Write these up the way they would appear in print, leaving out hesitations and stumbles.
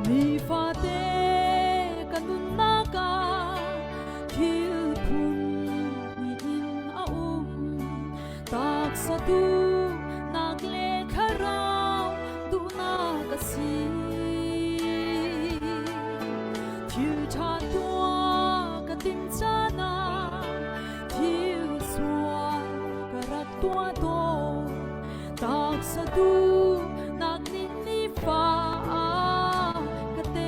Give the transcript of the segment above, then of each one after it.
มีฟาเตกันนุนนากาทิลพุนมีอินอาตากสะดูนักเลขราวดูนากสีทิลชาตัวกติมจานาทิลสวากรักตัวโตตากสะดูนักนินนิฟ้ากะเต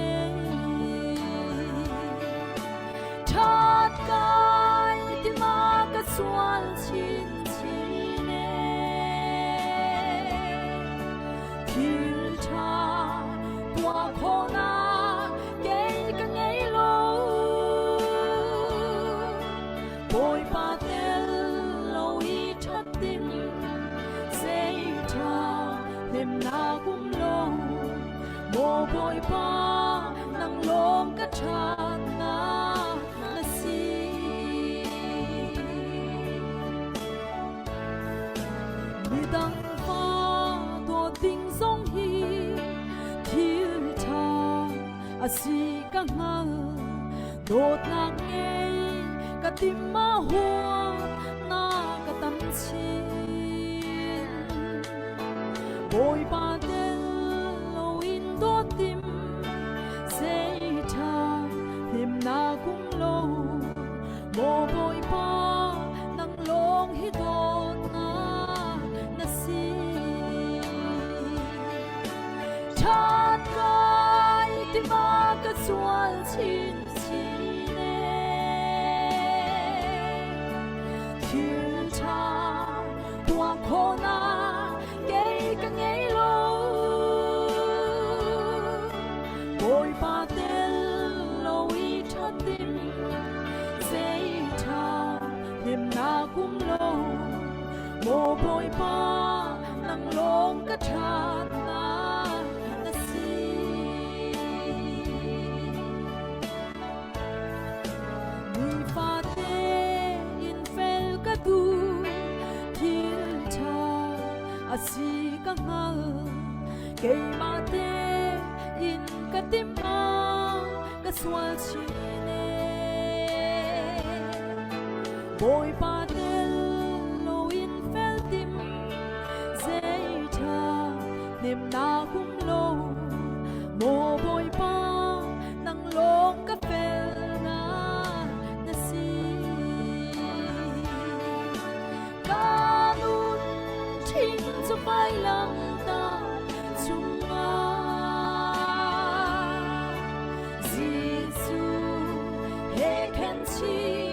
ชาติกายที่มากะสวลชินชีเนทิลชาตัวโคนาเกยกันไงโลปอยปาเตลโลอีชัดตินเซยชาเล็มนากุมโลโมบอยปานังลมกะชานาละสีมีดังฟ้าตัวติงทรงฮีทิลชาอาสีกังหาโดดนางเงยกะติมมาหัวนากะตำชินโบยปาเดลโลอินโดติมเซชาเห็มนากุมโลโมโบยปานังลงฮิโดนานาสีชาติกายที่มากะสวลชินชีเนทิลชาตัวโคนาเกยกันไงโลโบยปาเตลโลอีชัดติมเซยชาเห็มนากุมโลโมโบยปานังลงกะชานานาสีมีฟาเตอินเฟลกะดูทิลชาอาสีกังหาเกยมาเตอินกะติมมากะสวลชีเนโบยปาเตลโลอินเฟลติมเซยชาเนมนากุมโลโมโบยปานังลงกะเฟลนานาสีกานุนทิ้งจะไปลังตาจุงอาJesu he can see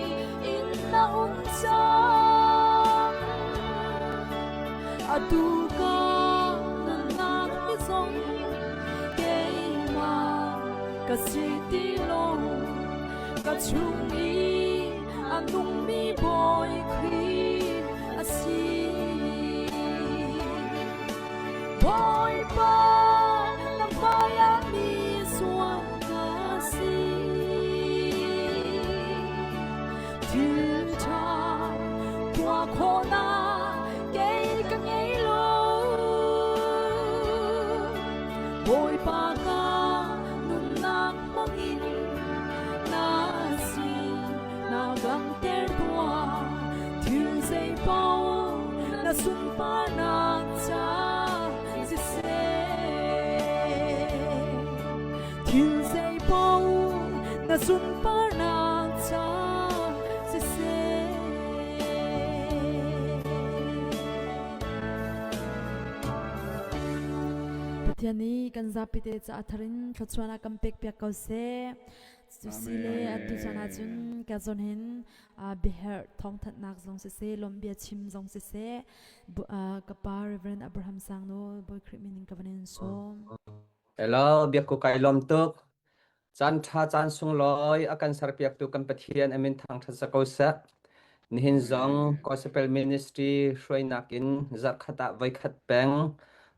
in na unsang aduga na hisong keima kasiti lo kachungi anung mi boy kri asi boy pa lang baya mi suang kasiทิลชาตัวโคนาเกยกันไงโลโบยปากานุนนักมังอินนาสีนากังเตรตัวทิลเซยปาวนาสุนปานาจาสิเซทิลเซยปาวนาสุนปานาจาเทียนี้กันจับปิเตจะอัธรินทศวรรณกำเปกเปียกเกาเซสุสิเลอดุจนาจุนกาจนเห็นบิเฮร์ท้องทัดนักจงเซลมเบียชิมจงเซกับปาเรเวรนอับราฮัมซังโนบอยคริมินิงกับันเอนโซเอลเบียกกุไกลมตุกจันทาจันสุงลอยอาการสารเปียกตุกันปะเทียนอเมนทางทัศกาเซนิหินจงกอสเปลมินิสทรีช่วยนักอินจักขตะไว้ขัดแปง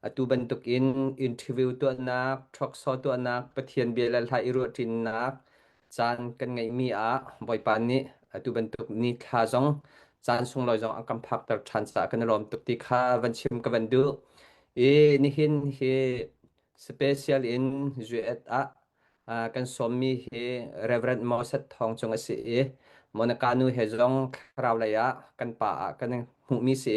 atu bentuk interview tu anak talk show tu anak pathian bialal tha iru tin nak chan kan ngai mi a boy pan ni atu bentuk ni kha jong chan sung loi jong akam phak tar than sa kan rom tuk ti kha van chim ka van du e ni hin he special in juet a kan som mi he Reverend Moses Thong chung ase monakanu he jong krawlaya kan pa kan hu mi se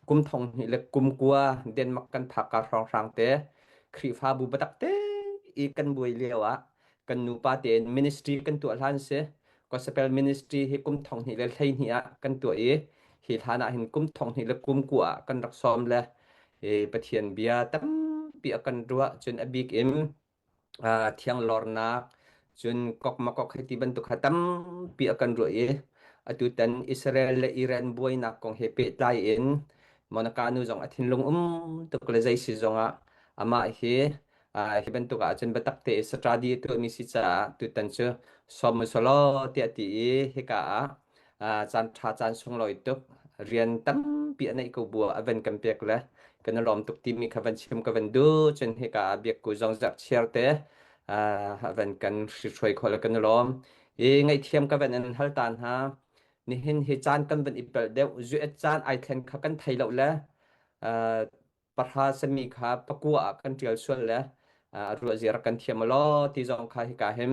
kum thong ni le kum kwa Denmark kan phaka rong rang te khri fa bu batak te I kan buai lewa kan nu pa ten ministry kan tu alhan se gospel ministry he kum thong ni le thai ni a kan tu hi thana hin kum thong ni le kum kwa kan rak som le pathian bia tam pi akan ruwa chun abik im thiang lorna chun kok makok heti bantuk hatam pi akan ruwa atu tan Israel le Iran buai nak kong hepe tai in monakanu jong athin lung tuk le jai si jonga ama he hi bantuk a chun batak te stradi tu mi si cha tu tan chu som solo ti ati he ka chan tha chan sung loi tuk rian tam pi anai ko bua aven kam pek la kan lom tuk ti mi khavan chim kavan du chen he ka biak ku jong zak chiar te aven kan shoi khol kan lom ngai thiam ka ven an hal tan ha ni hin he chan kan ven ipel de zu et chan ai thlen kha kan thai lo la parha sami kha pakua kan tial sual la ru zira kan thiam lo ti jong kha hi ka hem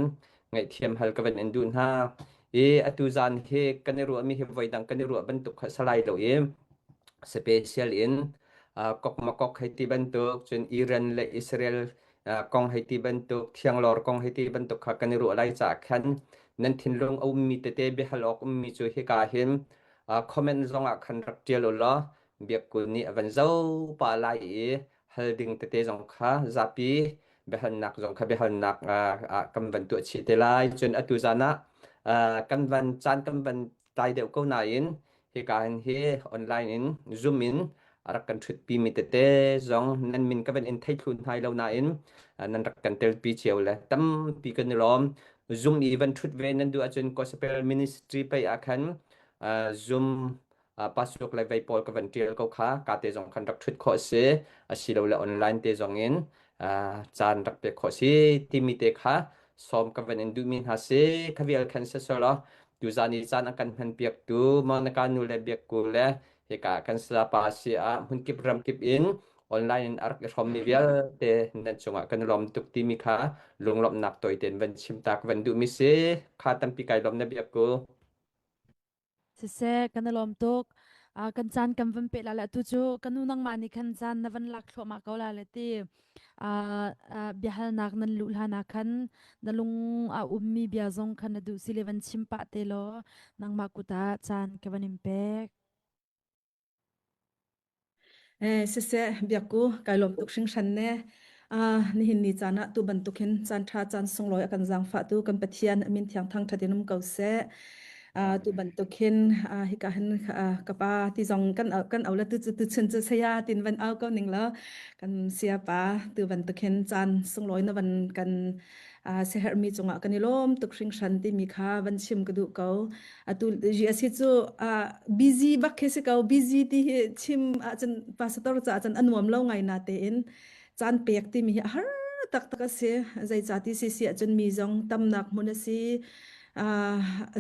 ngai thiam hal ka ven en dun ha atu zan he kan ru mi he voi dang kan ru ban tuk kha salai lo special in kok makok haiti bantuk chun Iran le Israel kong haiti bantuk thiang lor kong haiti bantuk kha kan ru lai cha khan nan thin long au mi te te be halok mi chu he ka hin comment zong a khan rak tial lo biak ku ni avan zo pa lai hal ding te te zong kha zapi be han nak zong kha be han nak kam ban tu chi te lai chun atu zana kan van chan kan van tai deu ko na in he ka hin he online in zoom in rak kan thut pi mi te te zong nan min ka ben in thai thun hai lo na in nan rak kan tel pi cheu la tam pi kan lom zoom event thut ve nan du achun gospel ministry pai akhan zoom pasuk lai vai pol ka van tiel ko kha ka te zong khan rak thut kho se asilo la online te zong in chan rak pe kho si ti mi te kha som ka van in du min ha se khavial khan se so lo du zani chan akan han piak tu manaka nu le biak ku le he ka kan sa pa si hun kip ram kip in online in ark rom ni vial te nan chunga kan lom tuk ti mi kha lunglom nak toi ten van chim tak van du mi se kha tam pi kai lom na biak ku se kanalom tok kan chan kam van pe la la tu chu kanunang mani khan chan na van lak thlo ma ko la le ti bihal nak nan lu la na khan nalung ummi bia zong khan du silevan chimpa te lo nang ma kuta chan ka van impact se biaku kailom tuk sing shan ne ni hin ni chana tu ban tukin chan tha chan sung loi akan jang fa tu kan pathian min thiang thang thatinum kau se tu ban tukin hi ka han kapa ti jong kan aula tu chen che sia tin van au ko ning la kan sia pa tu ban tukin chan sung loi na van kan se her mi chunga kanilom tuk sing shan ti mi kha van chim ka du ko atu ji asi chu busy bak khese ka busy ti chim chan pastor cha chan anuam lo ngai na te in chan pek ti mi har tak tak se zai cha ti si chan mi jong tam nak munasi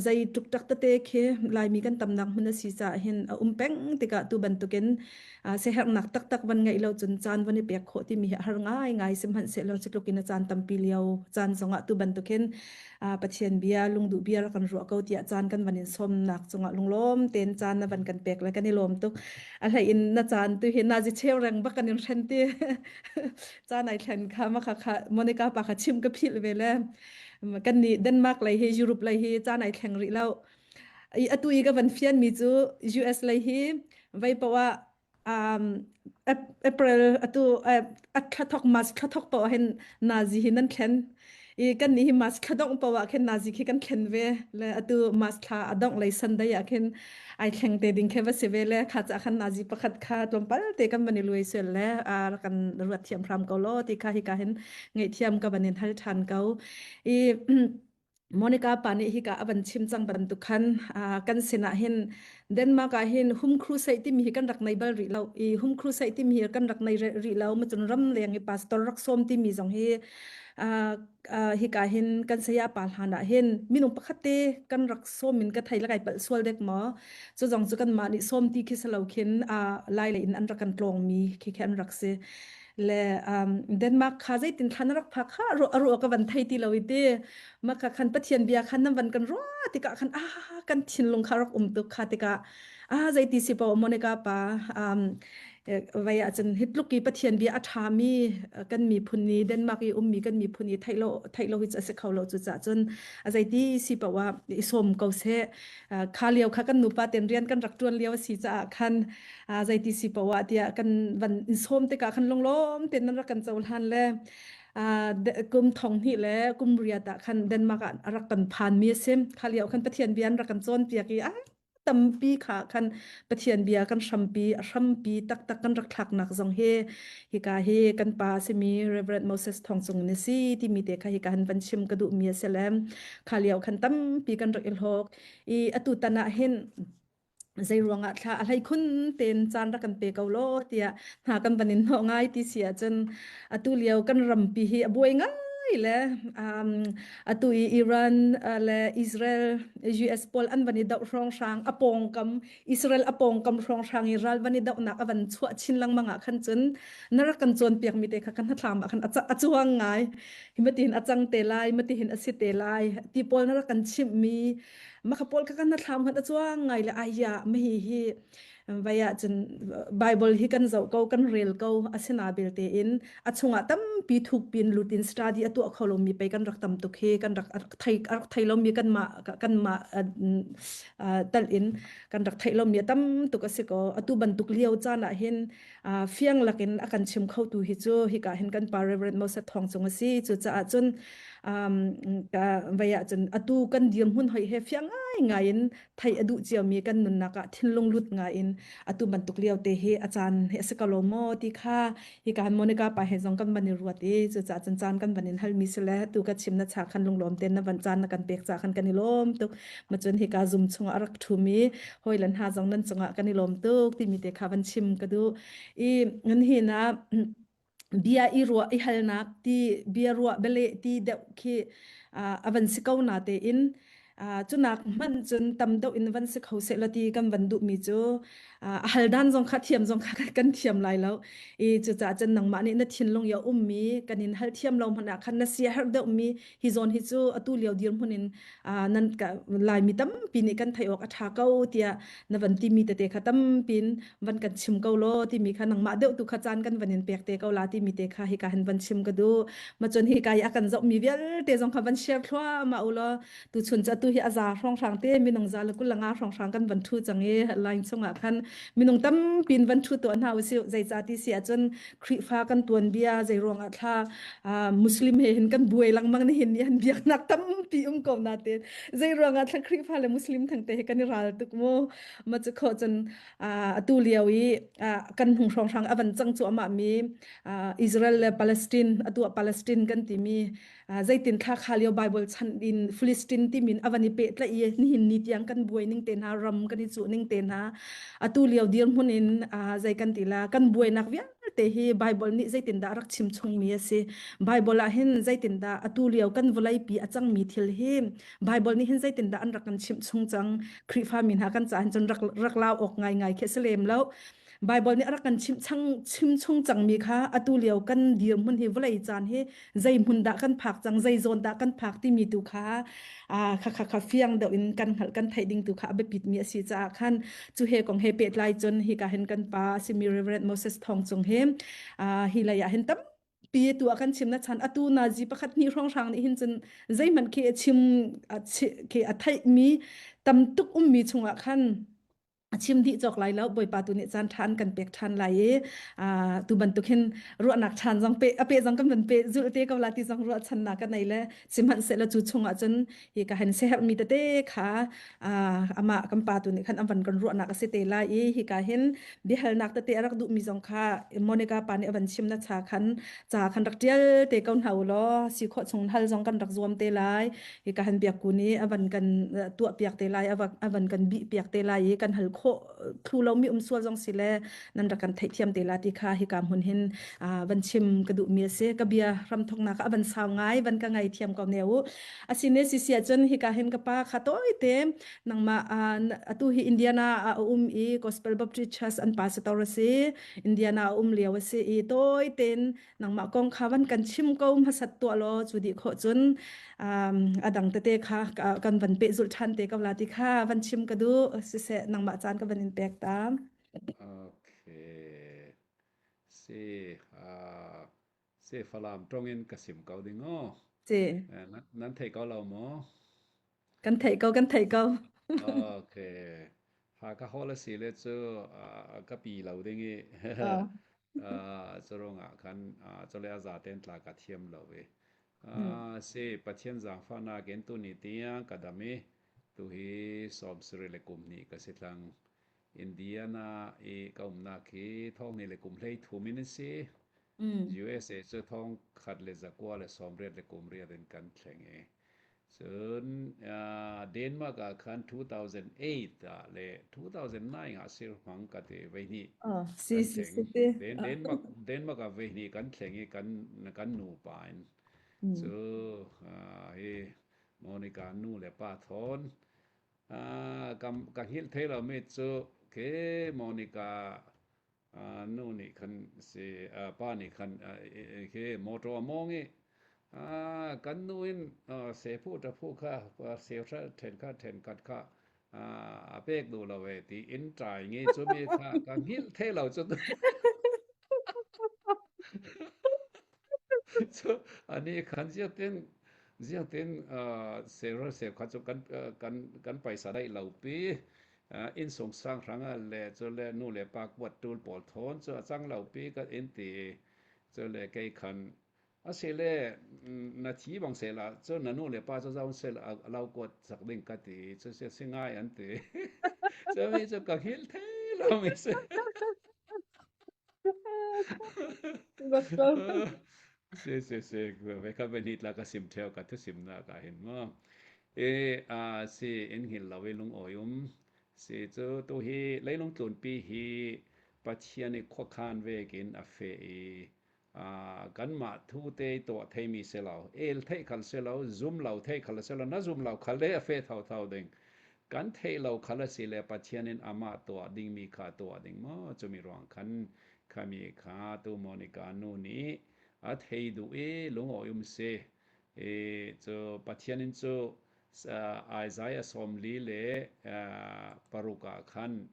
zai tuk tak te khe lai mi kan tam nak munasi cha hin peng te ka tu ban tuken se her nak tak tak van ngai lo chun chan vani pek kho ti mi har ngai sim han se lo chiklokin chan tam pi liao chan zonga tu ban tuken pathian bia lungdu bia kan ro ko tia chan kan vanin som nak chunga lunglom ten chan na van kan pek la kan lom tuk alha in na chan tu hin na ji cheu rang ba kan ren ti chan ai thlan kha ma kha monica pa kha chim ka phil vele kan ni Denmark lai he Europe lai he chan ai thleng ri lo atui ka van fian mi chu US lai hi vai pawa April atu at thok mas thok pa hen nazi hinan thlen kan ni mas khadong pawa khen nazi ki kan thlen ve le atu mas kha adong lai san da ya khen ai thleng te ding khe va se ve le kha cha khan nazi pakhat kha tlom pal te kan bani lui sel le kan ruat thiam phram ko lo ti kha hi ka hen ngai thiam ka banin hal than kau Monica pani hi ka avan chim chang ban tu khan kan sena hin Denmark hin hum crusade ti mi kan rak nai bal ri lo hum crusade ti mi kan rak nai ri lo ma chun ram leng i pastor rak som ti mi jong hi hi ka hin kan sia pal hana hin minung pakhate kan rak som min ka thai la kai pal swal dek ma chu jong chu kan ma ni som ti khi salo khin lai le in an rak kan tlong mi khi khan rak se และเดนมาร์กคาใจตินทันรักพักค่ะรัวกับวันไทยที่เราอีเดมาคันปะเทียนเบียคันน้ำวันกันรัวติกะคันกันทินลงคารักตุกค่ะติกะใจติสิปอมอนิกาปาไว้อาจจะฮิตลูกกีปะเทียนเบียอัฐามีกันมีพุนีเดนมาร์กมีกันมีพุนีไทโลฮิจะเสกเขาเราจุดจนใจติสิปว่าอิสมเกาเสคาเลียวค่ะกันนุปาเต็นเรียนกันรักจวนเลียวสิจะคันใจติสิปว่าเดียกันวันอิสมติกะคันลงล้อมเต็นนั้นรักกันเจ้าหันแลกุมทองนี่แหละกุมเรียตะคันเดนมาร์กรักกันผ่านมีเซมคาเลียวคันปะเทียนเบียนรักกันจนเปียกีตัมปีค่ะคันปะเทียนเบียกันชัมปีตักกันรักทักนักจงเฮฮิกาเฮกันปาสิมีเรเวอเรนต์โมเสสทองจงเนซีที่มีเตค่ะฮิกาหันบันชิมกระดูมีเซเลมคาเลียวคันตัมปีกันรักอิลฮอกอตุตนะเห็นใจรวงถ้าอะไรคุณเต็นจานรักกันเปกเอาโลเตียหากันบันินหอง่ายที่เสียจนตุเลียวกันรำปีบวยง่ายและตุอิรันและอิสราเอล US ปอลอันบันิดาวรองช่างอปองกำอิสราเอลอปองกำรองช่างอิสราเอลบันิดาวนักอวันชั่วชินลังมังขันจนนรักกันจนเปียกมีเตะขันหัดลามขันอจวงง่ายหิมติเห็นอจังเตลายหิมติเห็นอสิเตลายที่ปอลนรักกันชิมมีมาขปอลกันนัดทำกันอจวงง่ายและอายะไม่ฮีไว้จนไบเบิลที่กันเจ้าเก่ากันเรียลเก่าอาเซนาเบลเตอินอัชงะตั้มปีทุกปีนลูตินสตาดีตัวเขาลมีไปกันรักตั้มตุกเฮกันรักไทยลมีกันมาตัลอินกันรักไทยลมีตั้มตุกสิกอตุบันตุกเลี้ยวจานะเห็นเฟียงลักินอากันชิมเข้าตูฮิจูฮิกาเห็นกันปาเรเวรนโมเสทองจงสีจุจะจนไว้จนอตุกันเดียมหุ่นหอยเฮฟียงง่ายไทยอดุเจียวมีกันนุนนักทินลงลุดง่ายอตุบันตุกเลี้ยวเตเฮอาจารย์เฮสกาโลโมติค่าฮิการโมนิกาไปเฮจงกันบันนิรวดจุจะจานกันบันนินฮัลมิสเลตุกัดชิมนัชาคันลงลมเต็นนวันจานกันเปกจาคันกันนิลมตุกมาจนฮิกาซุมชงอรักทุมีหอยลันหาจงนั้นจงกันนิลมตุกที่มีเตคาวันชิมกดูเงินเฮนะเบียอีรัวอีฮัลนักที่เบียรัวเบลที่เด็กที่อวันสิกาวนาเตอินจุนักมันจนตำเดาอินวันสิกาวเสลตีกันวันดุมีจูฮัลดันจงขัดเทียมจงขัดกันเทียมลายแล้วจุจะจนหนังมันนี่นัดทินลงยามีกันอินฮัลเทียมลงมันคันนัสเซียฮัลเดามีฮิจอนฮิจูอตุเลียวเดียมมันอินนั่นกับลายมีตั้มปีนี้กันไทยออกอัฐาเก้าเตียนวันที่มีแต่เตะขัดตั้มปีนวันกันชิมเก้าโลที่มีขันหนังมาเดาตุขจานกันวันอินเปียกเตะเก้าลาที่มีเตะค่ะฮิกาเห็นวันชิมก็ดูมาจนฮิกายอากันจะมีเวลเตะจงขับวันเชียร์ทั่วมาอุลตุชนจะตุฮิอาซาร่องช่างเตะมีน้องจาลกุลงาร่องช่างกันวันทูจังเอลายชงอ่ะคันมีน้องตั้มปีนวันทูตัวหน้าวิสิใจจ่าที่เสียจนคริฟ้ากันตัวเบียใจรวงอัฐามุสลิมเห็นกันบวยลังมังนี่เห็นยันเบียกนักตั้มปีกอมนาเตใจรวงอัฐาคริฟ้าและมุสลิมทั้งเตะกันนิรัลตุกโมมาจะขอจนตูเลียวกันหงช่องช่างอวันจังจัวมามีอิสราเอลและปาเลสไตน์ตัวปาเลสไตน์กันที่มีใจตินท่าคาเลียวไบเบิลชันดินฟิลิสตินที่มีอวันนี้เปตละเอียดนี่หินนิดยังกันบวยนิ่งเตนหารำกันนิจุนิ่งเตนหาตูเลียวเดียร์มุนินใจกันติลากันบวยนักเวียเตฮีไบเบิลนี่ใจตินดารักชิมชงมีเสไบเบิลเห็นใจตินดาตูเลียวกันวลัยปีจังมีทิลเฮไบเบิลนี่เห็นใจตินดาอันรักกันชิมชงจังคริฟามินหากันจานจนรักลาวออกง่ายเคสเลมแล้วไบเบิลนี่รักกันชิมชงจังมีค่ะอตุเลียวกันเดียมมุนเฮวลัยจานเฮใจมุนดากันผักจังใจโซนดากันผักที่มีตุค่ะค่ะเฟียงเดอินกันหัลกันไทยดิงตุค่ะไปปิดมีสิจาคันจูเฮของเฮเป็ดลายจนฮิกาเห็นกันปาซิมีเรเวอเรนต์โมเสสทองจงเฮฮิลายะเห็นตั้มปีตัวกันชิมนะฉันอตูนาจีประคัดนี่ร่องช่างนี่เห็นจนใจมันเคชิมเคไทยมีตั้มตุกมีชงอ่ะคันชิมที่จอกไหลแล้วบ่อยปาตุเนี่ยจานทานกันเปียกทานไหลตุบันตุเห็นรัวหนักทานจังเปะจังกันเป็นเปะจุเตกับลาติจังรัวชันนักกันไหนแลสิมันเสร็จแล้วจุชงอ่ะจนฮีกะเห็นเสฮมีเตค่ะอามากัมปาตุเนี่ยคันอันวันกันรัวหนักเสเตลาฮีกะเห็นเบียลนักเตรักดุมีจังค่ะโมนิกาปานเนี่ยวันชิมนะชาคันรักเดียลเตกันเฮาลอสิขอชงฮัลจังกันรักรวมเตลายฮีกะเห็นเปียกกูนี้อันวันกันตัวเปียกเตลายอันวันกันบิเปียกเตลายกันฮัลโค โคครูเรามีสัวจงสิแลนันรักันไทเทียมเตลาติคาฮิกามหุนหินวันชิมกระดุเมียเสกะเบียรำทงนักวันสาวง่ายวันกะไงเทียมกอเนวอาสิเนสิเสียจนฮิกาเห็นกะปาคาโตยเตมนังมาตุฮิอินเดียนาอีกอสเปลบัพติชัสอันปาสตอรซีอินเดียนาเลียวเสอีโตยเตนนังมากองคาวันกันชิมกอมหัสัตตัวโลจุดิโคจนดังเตค่ะกันวันเปสุลชันเตกับลาติค่ะวันชิมกระดูสิเสนังมาจานกับวันอินแปกตามโอเคสิสิฝรั่งตรงin กสิมเกาดิงอเจนั้นไทยเกาเราหมอกันไทยเกาโอเคหากะฮอลสิเลจูกะปีเราดิงิจะรงคันจะเลอาซาเตนตลากะเทียมเราเวสิปะเทียนจางฟานาเกนตุนิติยกะดามิตุฮีสอบสริเลกุมนี่กะสิทังอินเดียนากานาคีท่องนี่เลกุมเลยทูมินิซี USA จะท่องขัดเลจักว่าเลสอมเรียดเลกุมเรียดกันแข่งส่วนเดนมาร์กคัน2008เล2009สิรหังกะเตไว้นี่สิเดนมาร์กไว้นี่กันแข่งกันนูปานso Monica nu le pa thon kam hil thela me chu ke Monica nu ni khan se pa ni khan ke motor mongi kan nuin se phu ta phu kha se tha then kat kha apek du la we ti in trai nge chu me kha kam hil thela chu so ani khan sia tenเซรเซคัจกันไปสะได้เหล่าปีอินสงสร้างครั้งแลจนแลนู่แลปากวัดตูลปอลทนจะสร้างเหล่าปีก็อินติจะแลไกคันเสเลนาทีบางเสละจนนู่แลปาจะเสละเรากดสักดิ่งกติจะเสียง่ายอันติจะมีจะกะหิลเทเราไม่เสse veka benit la ka sim theo ka thu sim na ka hin ma si in hil lawe lung oyum si chu to hi leilung tlun pi hi pathian ni kho khan ve kin a fe kan ma thu te to thei mi se lao el thei khal se lao zoom lao thei khal se lao na zoom lao khal le a fe thau ding kan thei lao khala si le pathian in ama to ding mi kha to ding ma chu mi rong khan khami kha tu Monica nu ni at hey du lung oyum se cho pathianin cho Isaiah somli le paruka khan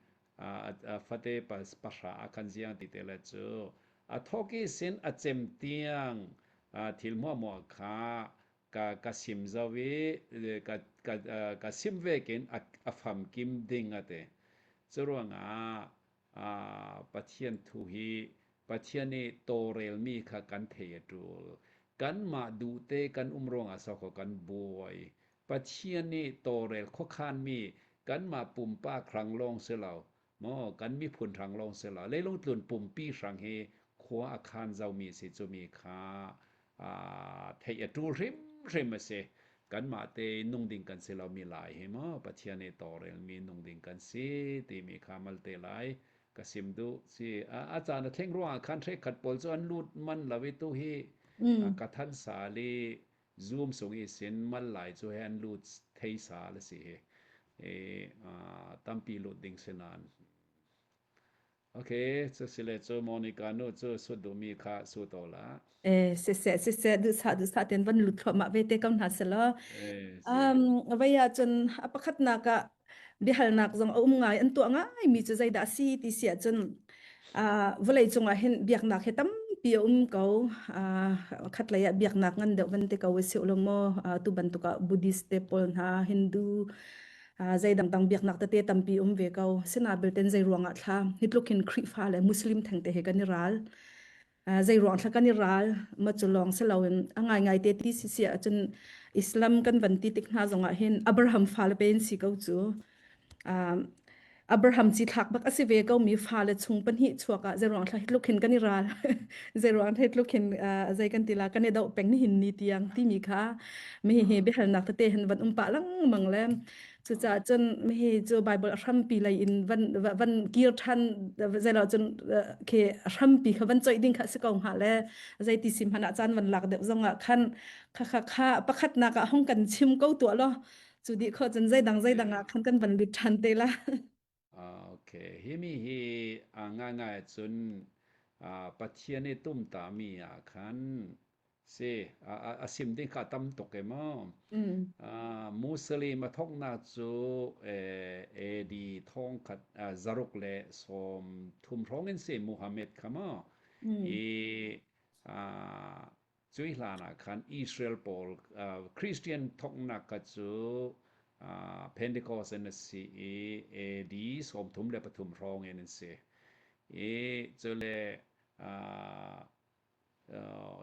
fate pas pasha khan jiang titela cho athoki sin achem tiang thilmo mo kha ka sim zawi ka sim ve ken afam kim ding ate churanga pathian thu hi pathian ni torel mi kha kan theatu kan ma du te kan umrong asa kho kan boy pathian ni torel kho khan mi kan ma pum pa khrang long se law mo kan mi phun thrang long se law le long tlun pum pi sang he khwa akhan zau mi se chu mi kha theatu rim se kan ma te nung ding kan se law mi lai he mo pathian ni torel mi nung ding kan se ti mi kha mal te laiกสิมดูสิอาจารย์เท่งรัวคันเทขัดปอลจวนลูดมันละวิตุฮีกะทันสาลีซูมส่งอีสินมันหลายจูแฮนลูดเทสาละสิตัมปีลูดดิงเสนานโอเคจะสิเลจูโมนิกาโนจูสุดดูมีค่าสุดโตละเสดูสะเต็นวันลุดเข้ามาเวเตกำหาเสลไว้จนอปคัดนากะbihal nak zong ngai an tu ngai mi chu zai da si ti sia chun volei chunga hen biak nak hetam pi ko khat la ya biak nak ngan de van te ka wesi ulomo tu ban tu ka buddhist te pol na hindu zai dang biak nak te tam pi ve ka sina bel ten zai ruanga thla hitlokin khri fa le muslim thang te he kan ral zai ruang thla kan ral ma chulong se lawin ngai te ti si sia chun islam kan van ti tik na zonga hen abraham fa le pen si ko chu Abraham chi thak bak asive ko mi fa le chung pan hi chuaka zerong thla hitlukin kan ral zerong hitlukin zai kan tila kan da peng ni hin ni tiang ti mi kha me he be hal nak te hen van pa lang mangle สุจาจนไม่ให้เจอไบเบิลรัมปีเลยอินวันกีร์ทันใจเราจนเครัมปีค่ะวันจอยดิ้งค่ะสกองหาและใจติสิมหันอาจารย์วันหลักเดี๋ยวจงอ่ะคันค่ะประคัดนักห้องกันชิมเก้าตัวเนาะจุดีเขาจนใจดังอ่ะคันกันวันลิทันเตละโอเคฮิมีฮิง่ายๆจนปัจเจียนตุ้มตามีคันเซสิมดิ้งค่ะตำตกเอมมุสลิมทองนาจูดีทองขัดซารุกเลสมทุมร้องเงินเซมูฮัมเหม็ดค่ะมจุยลานะคันอิสราเอลปอลคริสเตียนทองนักกัจูเพนเทคอสเนสีดีสมทุมเลปทุมร้องเงินเซจุเล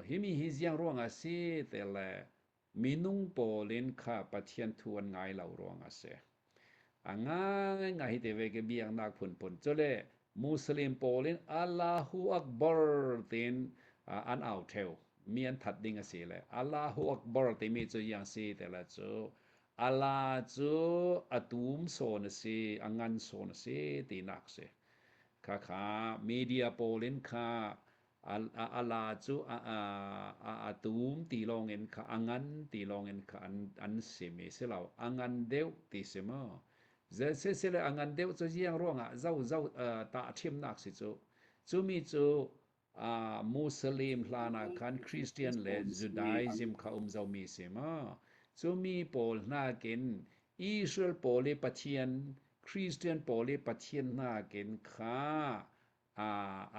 ฮิมีฮิยังร่วงอาศัยแต่ละมินุงโปลินค่ะปะเทียนทวนง่ายเหล่ารวงอาเซง่ายฮิเตเวกเบียงนักผลจเลมุสลิมโปลินอัลลอฮุอักบัรตินอันเอาเทวมีอันทัดดิ่งอาเซเลยอัลลอฮุอักบัรติมีจุยังซีแต่ละจุอัลลอฮ์จุอัตุมโซนซีงันโซนซีตีนักเซค่ะมีเดียโปลินค่ะอัลลาจูตูมตีลองเงินค่ะงันตีลองเงินค่ะอันเสมีเสลางันเดวตีเสมอเสลงันเดวจะยังร่วงเจ้าตาทิมนักสิจูมีจูมุสลิมลานาคันคริสเตียนและจูดาอิซึมค่ะเจ้ามีเสมอจูมีโปลนาเกนอิสราเอลโปเลปะเทียนคริสเตียนโปเลปะเทียนนาเกนค่ะ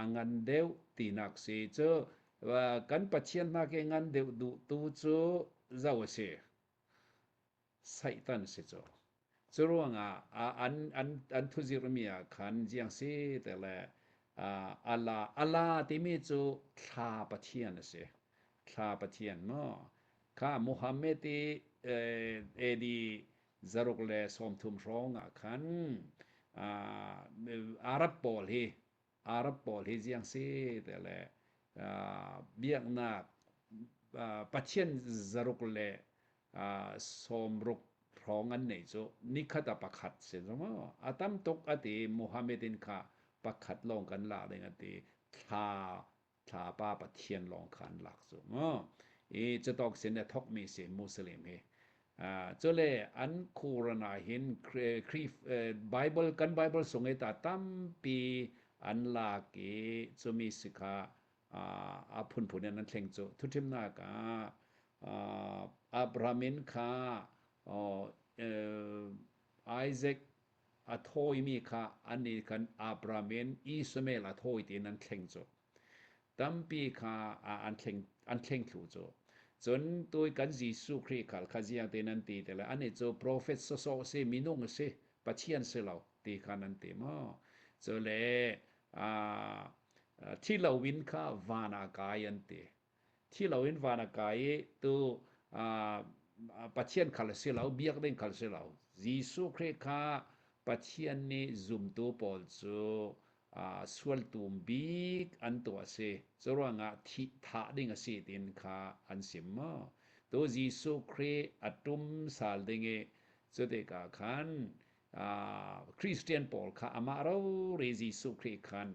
angan deu tinak se cho wa kan pachian na ke ngan deu du tu cho zaw se saitan se cho ruanga an thu zirmia khan jiang se te la ala ti mi cho tha pachian se tha pachian no kha muhammad di zaruk le som thum ronga khan arab pol hi Arab pol hi jiang se te le biak na pathian zaruk le somruk phrong an nei chu nikhata pakhat se zoma atam tok ati muhammadin kha pakhat long kan la ding ati tha pa pathian long khan lak chuจะตอกเสียนทอกมีเสียมุสลิมเฮจะเลยอันคูรณาหินไบเบิลกันไบเบิลส่งให้ตาตั้มปีอันลากีจะมีสิกาพุนนั้นเทงโจทุทิมนากาอับรามินคาไอแซคอัทอยมีคาอันนี้กันอับรามินอิสมาเอลอัทอยตีนั้นเทงโจตั้มปีคาอันเทงถูโจจนตัวกันจีสุครีคัลคาเจียงเตนันตีแต่ละอันนี้โจโปรเฟสโซเซมินงเซปัจเจียนเซลาตีคานันตีมาโจเลที่เราวินค่าวานากายันเตที่เราวินวานากายตัวปัจเจียนคัลเซลาเบียกเด้งคัลเซลาจีสุครีคาปัจเจียนนี้ซุมตัวปอลโจswal tumbik anto ase zoranga thi tha ding ase tin kha ansimma to jisu kre atum sal dinge zote ka khan christian paul kha amaro re jisu kre khan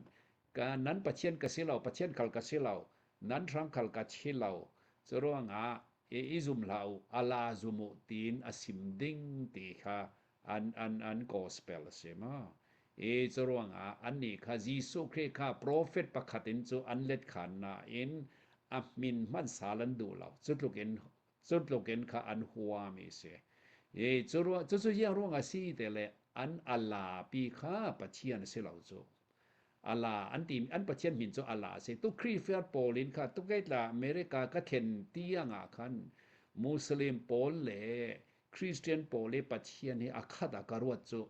ka nan pachen ka silau pachen kal ka silau nan thrang kal ka chilau zoranga izum lau ala zumu tin asim ding ti kha an gospel semaจรวงอันนี้ค่ะจีสุครีค่ะโปรเฟตประคัตินจูอันเล็ดขันนะอินอับมินมันสาลันดูเราจุดลูกเอ็นค่ะอันหัวมีเสียจรวงจุดยังรวงอาศีแต่ละอันอัลลาปีค่ะปัจเจียนเสียเราจูอัลลาอันทีมอันปัจเจียนมินจูอัลลาเสียตุครีเฟียร์โปลินค่ะตุกไกตละอเมริกาก็เทนตียงคันมุสลิมโปลเล่คริสเตียนโปลเล่ปัจเจียนนี่อักขัดอักรวดจู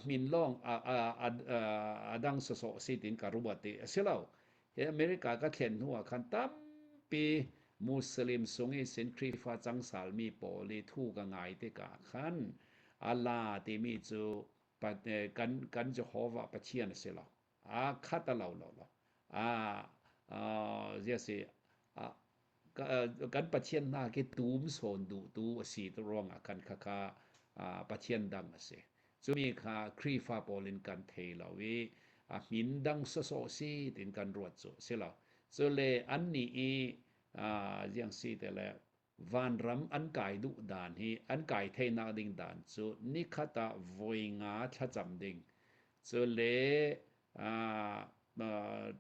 มินลองดังสสสิตินการุบติเสลาอเมริกาก็เข็นหัวคันตั้มปีมุสลิมสงฆ์เซนครีฟาจังสาลมีโปลีทูกง่ายติกาคันอัลลาติมีจูกันจะฮอวะปะเชียนเสลาคัตลาวเจสิกันปะเชียนนาเกตูมโซนดูสีตรองกันคา ปะเทียนดังเสจุมีค่าครีฟาปอลินกันเทลาวิหินดังโซซีตินกันรวดเสลาso le an ni yang si te le van ram an kai du dan hi an kai the na ding dan so ni khata voinga tha cham ding so le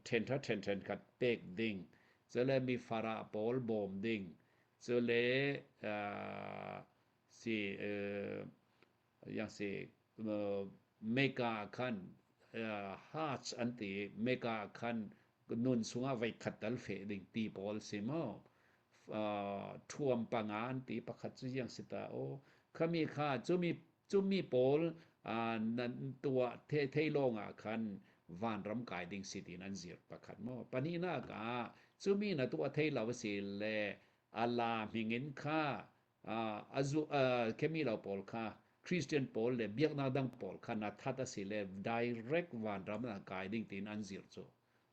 ten kat pek ding so le mi fara pol bom ding so le si yang si mega khan hearts anti mega khanนุนสุงาไว้ขัดตัลเฟดิงตีปอลสิมอท่วมปังานตีประคัดจุยังสิตาโอขมีค่าจุมีปอลนันตัวเทลงคันวานรำกายดิงสิตินันเสียประคัดมอปานีนากาจุมีนะตัวเทลาวสิเลอัลลามิงินค่าอาเคมีลาวปอลค่าคริสเตียนปอลเลเบียกนาดังปอลค่านัทัตสิเล direct วานรำกายดิงตินันเสียโจ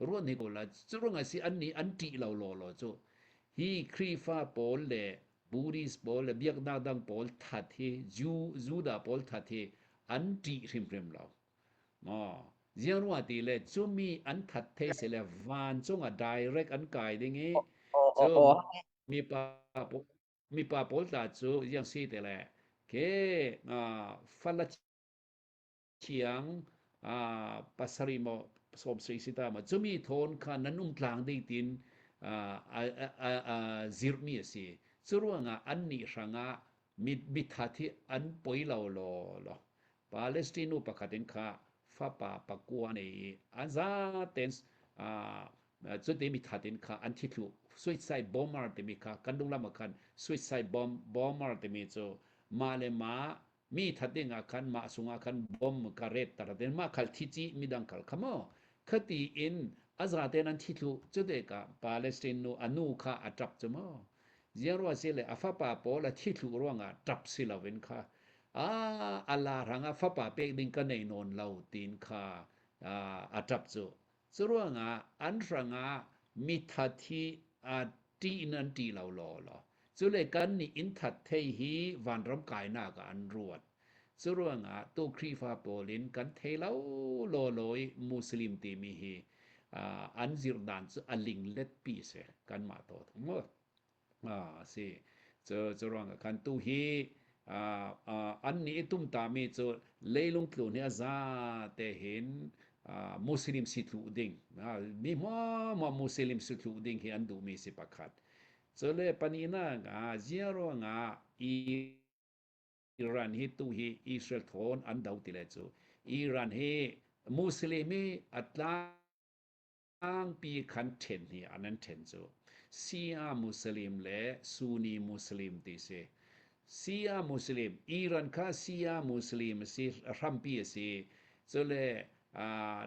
รวดนี่ก็ละจุรงสิอันนี้อันติเราลอจุฮีครีฟาปอลเลบูริสปอลเลเบียกนาดังปอลทัดที่จูดาปอลทัดที่อันติริมเราเจียงรัวตีเลจุมีอันทัดเทเสเลวานจงdirect อันกายดิงี้จุมีปาปอลตัดจุยังสิเตเลเคฟัลละเชียงปัสริโมสมศรีสิตามาจะมีโทนคันนั้นกลางได้ตินซิรมีสิสรวงอันนี้สังมิทัที่อันป่วยเราลอปาเลสไตน์ปะคัดินค่ะฟ้าป่าปะกัวนี่อันซาเตนส์จุดที่มิทัดินค่ะอันที่ถูก suicide bomber ที่มีค่ะกันดุงละมาคัน suicide bomber ที่มีโจมาเลมามีทัดดิงคันมาสุงคันบอมกาเรตตระเดนมาคัลทิจิมิดังคัลขโมคติอินอาซาเตนันทิทุจุดเดกะปาเลสไตน์อนูค่ะอัตรับจมอเยรัวสิเลอาฟาปาโปละทิทุรวงตับสิลาเวนค่ะอัลลารังอาฟาปาเปกดิงกันในนนเราตีนค่ะอัตรับจุสรวงอันรังมิทัทีตีนันตีเราลอจุเลกันนี่อินทัดเทฮีวันรำกายหน้ากับอันรวดสรวงตัวครีฟาโปลินกันเทลาลอยมุสลิมตีมีฮีอันซิรดานอันลิงเล็ดปีเสกันมาตัวทั้งหมดสิสรวงกันตัวฮีอันนี้ตุ้มตามีจะเลยลงกลุ่นเนี่ยซาแต่เห็นมุสลิมสิทุดิงมีมามุสลิมสิทุดิงที่อันดูมีสิปักขัดso le panina zero Iran hi tu hi Israel thon an dau ti le chu Iran hi muslimi atlang pi khan then hi anan then chu Shia muslim le Sunni muslim ti se Shia muslim Iran kha Shia muslim si rampi si so le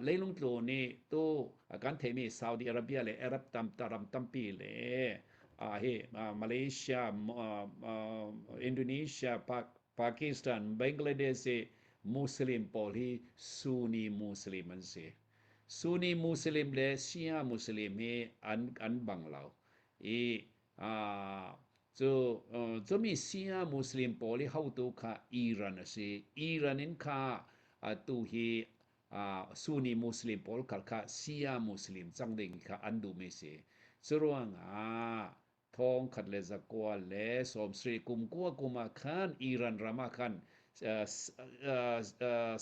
leilung tlo ni to kan themi Saudi Arabia le Arab tam pi le Malaysia Indonesia Pakistan Bangladesh Muslim poli Sunni Muslim an se Sunni Muslim le Shia Muslim he an Banglaw so mi Shia Muslim poli how to kha Iran se Iranin kha tu hi Sunni Muslim pol kha Shia Muslim changding kha andu me se surwangทองขัดเลซกัวเลสมศรีกุมกัวกุมาคันอิรันรามาคัน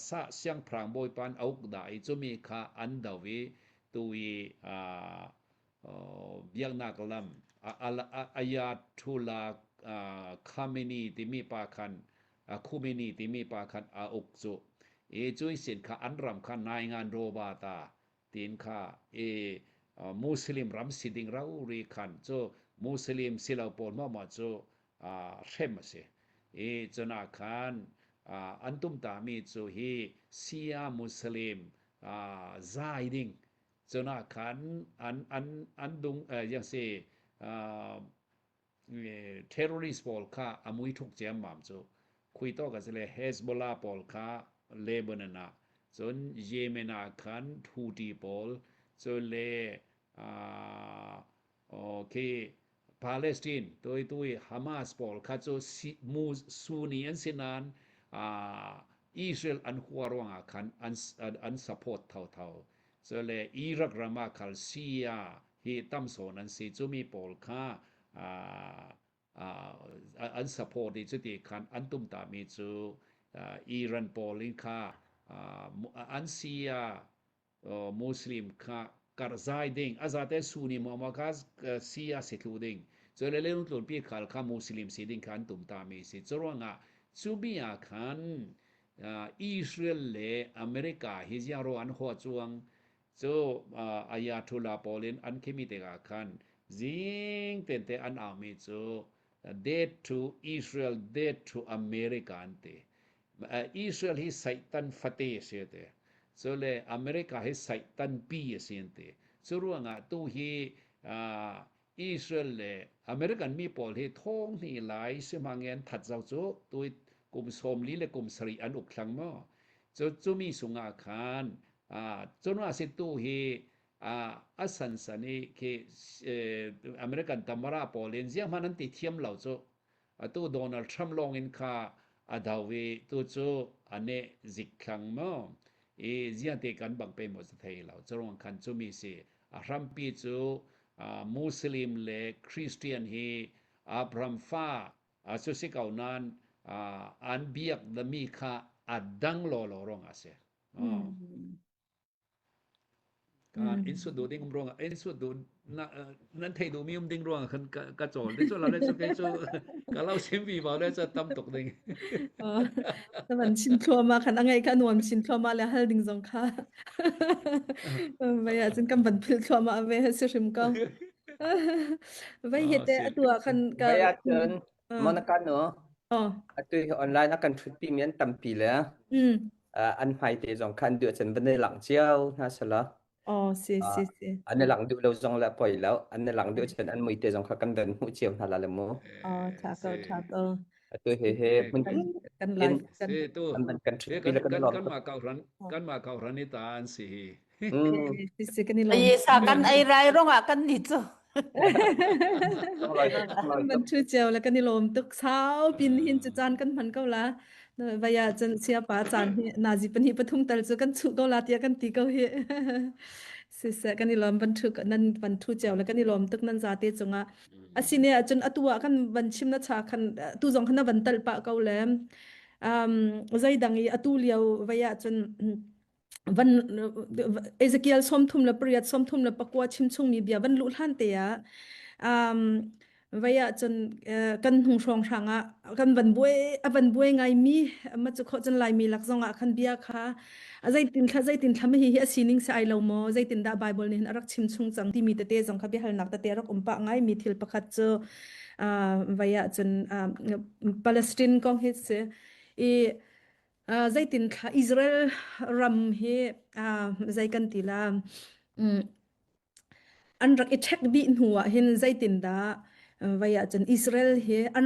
สะเสียงพรางบอยปันเอาได้จะมีค่าอันดาวีตุยเบียงนักลำอายาทุลาคาเมนีที่มีปาคันคูเมนีที่มีปาคันอุกจุจุยสินค่าอันรำคันนายงานโรบาตาตีนค่ามุสลิมรำสิดิงเรารีคันโจมุสลิมสิลาปอนมาโจเช่มเสจนาคันอันตุมตามีโจฮีซียมุสลิมซายดิงจนาคันอันดุงยังเสterrorist ปอลค่าอมุยทุกเจมมามโจคุยต่อกันสิเลยเฮซบอลลาปอลค่าเลบานอนจนเยเมนาคันฮูตีปอลจนเลโอเคปาเลสไตน์ตัวฮามาสปอลค่าโจมูซูนีอันสินาน Israel an huarwanga kan an support thau so le Iraq rama khal Syria hi tamson an si chumi pol kha an support di chuti kan an tum ta mi chu Iran polin kha an Syria Muslim kha karzai ding azate Sunni muamakas Syria secluding so le lung tlon pi khal kha Muslim si ding kan tum ta mi si chorwanga chubia khan Israel le America hiziaro an ho chuang so Ayatollah Polin an kemitega khan zing tente an army so dead to Israel dead to America ante Israel hi Satan fate sete so le America hi Satan pi sente so ruanga tu hi Israel le American mi pol hi thong ni lai semangen that zau chu tuกุมสมลีและกุมสรีอันอุกคลังมอจุมีสุงาคานจนว่าสิตูฮีอัสันสันีเคอเมริกันตัมราปอเลนเซียมันนั้นติเทียมเหล่าจุตูโดนัลด์ทรัมป์ลงอินคาดาวีตูจุอันเนจิกคลังมอเซียเตกันบังไปหมดไทยเหล่าจรวงคันจุมีสิรัมปีจุมุสลิมและคริสเตียนฮีอับรัมฟาสุสิกาวนั้นอันเบียกดมีค่าอัดดังโลรองอาเซการอินสุดดูดิ้งรองอินสุดดูนั้นไทยดูมีดิ้งรองคันกระโจนได้ส่วนเราได้ส่วนได้ส่วนก็เล่าชิมวีบ่ได้จะตำตกดิ้งแต่มันชินครัวมาคันอังไงคะนวมชินครัวมาแล้วฮัลดิ้งสงค่ะไม่อยากจะกำบันพิลครัวมาเวให้สิริมก็ไม่เห็นแต่ตัวคันก็อยากเชิญมอนกันเนาะtu online akan trip mian tampi le an hai te jong khan du chen ban lang chiao na sala si an lang du lo jong la poi lo an lang du chen an moi te jong kha kan den hu chiao na la le mo tha ko tu he mun kan lai kan ban kan trip le kan kan ma kau ran ni ta an si si kan ni lo ai sa kan ai rai rong a kan ni chuมันชื่อเจียวแล้วก็นิลมตึกเช้าปินหินจะจานกันมันก็ละวายาจันเสียปาจานนาจิปนิปทุมตัลจะกันสุก็ละเตียกันตีก็เฮสิเสกันนิลมบันทึกนั้นบันทุเจียวแล้วก็นิลมตึกนั้นจาเตจงอ่ะอสิเนี่ยจนอตัวกันบันชิมนะชาคันตูจงคันบันตัลปะก็แลมใจดังอีอตุเลียววายาจนวันเอเซเคียลสมทุมละปริยัดสมทุมละปะกวาชิมชุงมีเบียวันลุลันเตียวายจนกันหงชองช่างอ่ะกันวันบวยไงมีมาจุขจนลายมีหลักจงอ่ะคันเบียค่ะใจตินทำให้เฮียซีนิงใส่เราโมใจตินดาไบเบิลนี่รักชิมชุงจังที่มีเตจงค่ะเบียหันนักเตรักปะไงมีทิลประคัดเจอวายจนปาเลสไตน์ก็เฮ็ดเสใจตินค่ะอิสราเอลรัมเฮใจกันติลาอันรักอิเทคบีนหัวเห็นใจตินดาวายจนอิสราเอลเฮอัน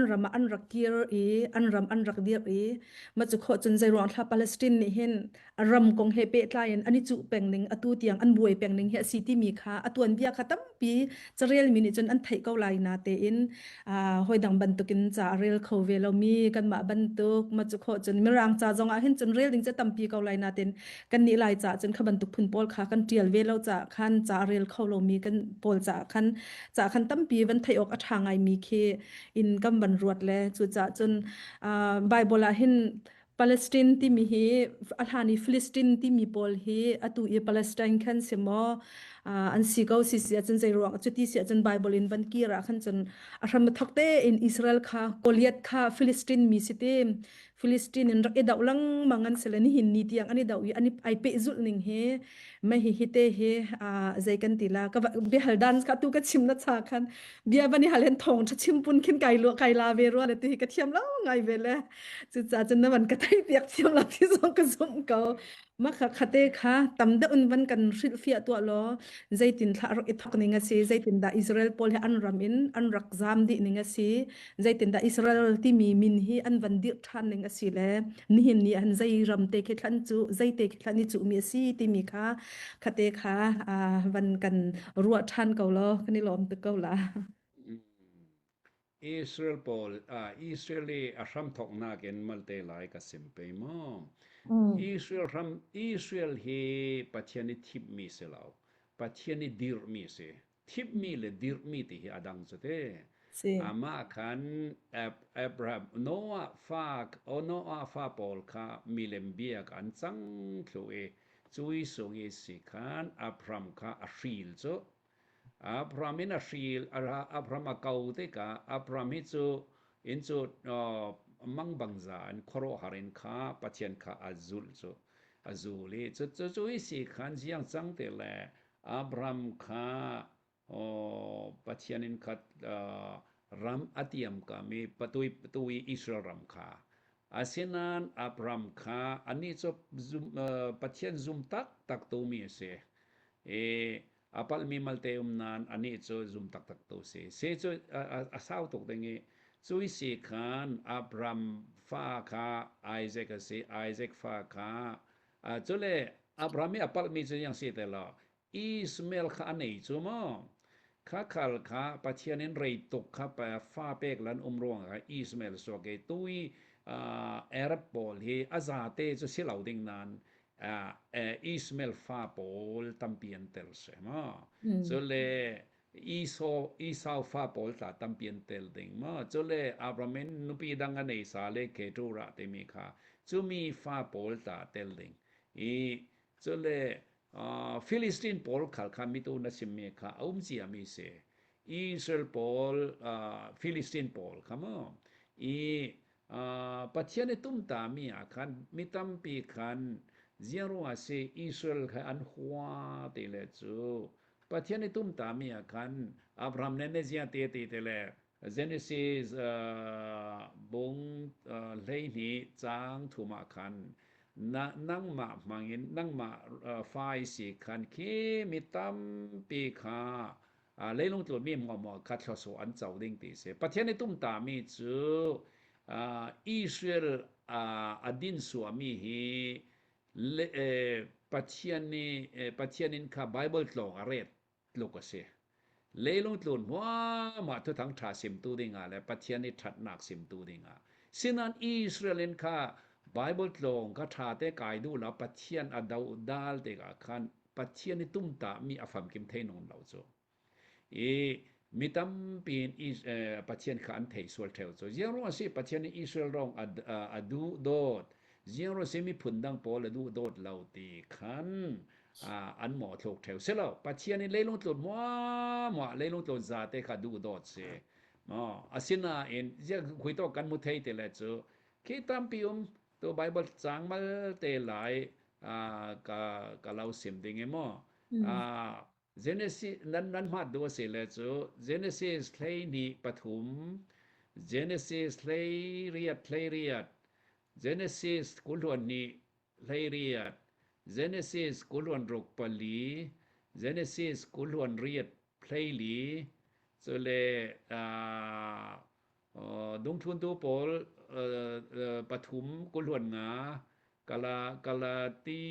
รักเกียร์อันรักเดียร์มาจุขจนใจรองท่าปาเลสไตน์นี่เห็นรัมกงเฮเปตลายอันนี้จุแปงหนึ่งอตูเตียงอันบวยแปงหนึ่งเฮซีที่มีค่าอตัวอันเบียค่ะตั้มปีจะเรียลมินิจนอันไทยเกาไลนาเตอินหอยดังบันตุกินจะเรียลเขาเวลมีกันมาบันตุกมาจุขจนมีรางจ่าจงอาเห็นจนเรียลดิงจะตั้มปีเกาไลนาเตนกันนี่ลายจ่าจนขบันตุกพุนปอลค่ะกันเตียลเวลจ่าคันจ่าเรียลเขาเรามีกันปอลจ่าคันตั้มปีวันไทยออกทางไอมีเคอินกำบันรวดและจุจ่าจนไบเบิลเห็นปาเลสไตน์ที่มีเฮอัฐานีฟิลิสตินที่มีปอลเฮอตุยปาเลสไตน์คันเสมออันสิเกาสิเสียจนใจรวงจุดที่เสียจนไบเบิลอินบันกีระคันจนอารัมทักเตอินอิสราเอลค่ะโกลิยัตค่ะฟิลิสตินมีสิเตฟิลิสตินรักดาวลังมังอันเสลนี่หินนิติยังอันนี้ดาวอันนี้ไอเปจุลนิงเฮไม่ฮิเตเฮใจกันติลาก็เบียฮัลดันส์ก็ตูก็ชิมนัดชาคันเบียบันนี้ฮัลเลนทงชัดชิมปุ่นขึ้นไก่ลวกไก่ลาเวรัวเลยตีกระเทียมแล้วไงเวล่จุดจ่าจนนั้นมันก็ได้เปียกเทียมหลับที่สองก็ส่งเกามาขัดเตะค่ะตำเดอุนวันกันริดเฟียตัวล้อใจตินทารกอิทักนิงสิใจตินดาอิสราเอลพอลให้อันรามินอันรักซามดินิงสิใจตินดาอิสราเอลที่มีมินฮีอันวันดิทันนิงสิเลยนี่เห็นนี่อันใจรำเตะคิดทันจูใจเตะคิดทันนี่จูมีสิที่มีค่ะขัดเตะค่ะวันกันรัวทันเกาล้อกันนี่ล้อมตึกเกาละ Israel Paul Israeli Ashram Thok na ken malte lai ka simpe mo Israel he pathiani thip mi se lao pathiani dir mi se thip mi le dir mi ti hi adang chote si ama khan Abraham Noah fa Paul kha milem bia kan chang thloe chui song e si khan Abraham kha ashil cho Abraham in ashil Abraham kau te ka Abraham hi chu in chu mang bangza an khoro harin kha pathian kha azul cho azuli chu si khan jiang chang te le Abraham kha pathian in khat ram atiam ka me patui Israel ram kha asinan Abraham kha ani chu pathian zum tak to mi se apal mi malte nan ani chu zum tak to se chu asau tok dengi chui si khan Abraham fa kha Isaac se Isaac fa kha chule Abraham apal mi chu yang se te la Ismail kha nei chu mo kha khal kha pathianin rei tok kha pa fa pek lan rong kha Ismail so ke tui Arab Paul he azate chu silau ding nan Ismail fa Paul tampian tel se ma chule Esau fa Paul ta tampian tel ding ma chule Abraham nupi dang anei sa le ke tu ra te mi kha chu mi fa Paul ta tel ding chule Philistine Paul khal kha mi tu na sim me kha ji ami se Israel Paul Philistine Paul khamo pathian tum ta mi khan mitam pi khan zero ase Israel kha an hwa te le chu pathian tum ta mi khan Abraham ne zia te le Genesis bong lei ni chang thuma khan nang ma mangin nang ma fai si khan ki mitam pi kha leilong tu mi mo kha thlo so an chau ding ti se pathian tum ta mi chu Israel adin suami hi pathianin kha Bible tlong aret tlok se leilong tlon ma thu thang tha sim tu dinga le pathiani that nak sim tu dinga sinan Israelin kha Bible tlong kha tha te kai du la pathian adau dal te ka khan pathiani tum ta mi afam kim theinon lo cho mitam pin pathian kha an thei sol theu cho zero si pathian Israel rong adu dot zero semi phundang pol adu dot lau ti khan an mo thok theu se lo pathian leilong tlon mo leilong tlon za te kha du dot se asina en je khui to kan mu thei te le chu ki tam pium to Bible chang mal te lai ka lau sim ding mo Genesis nan ma do se le chu Genesis thlei ni pathum Genesis thlei riat Genesis kulon ni thlei riat Genesis kulon rok pali Genesis kulon riat thlei li so le dong thun tu pol pathum kulon nga kala ti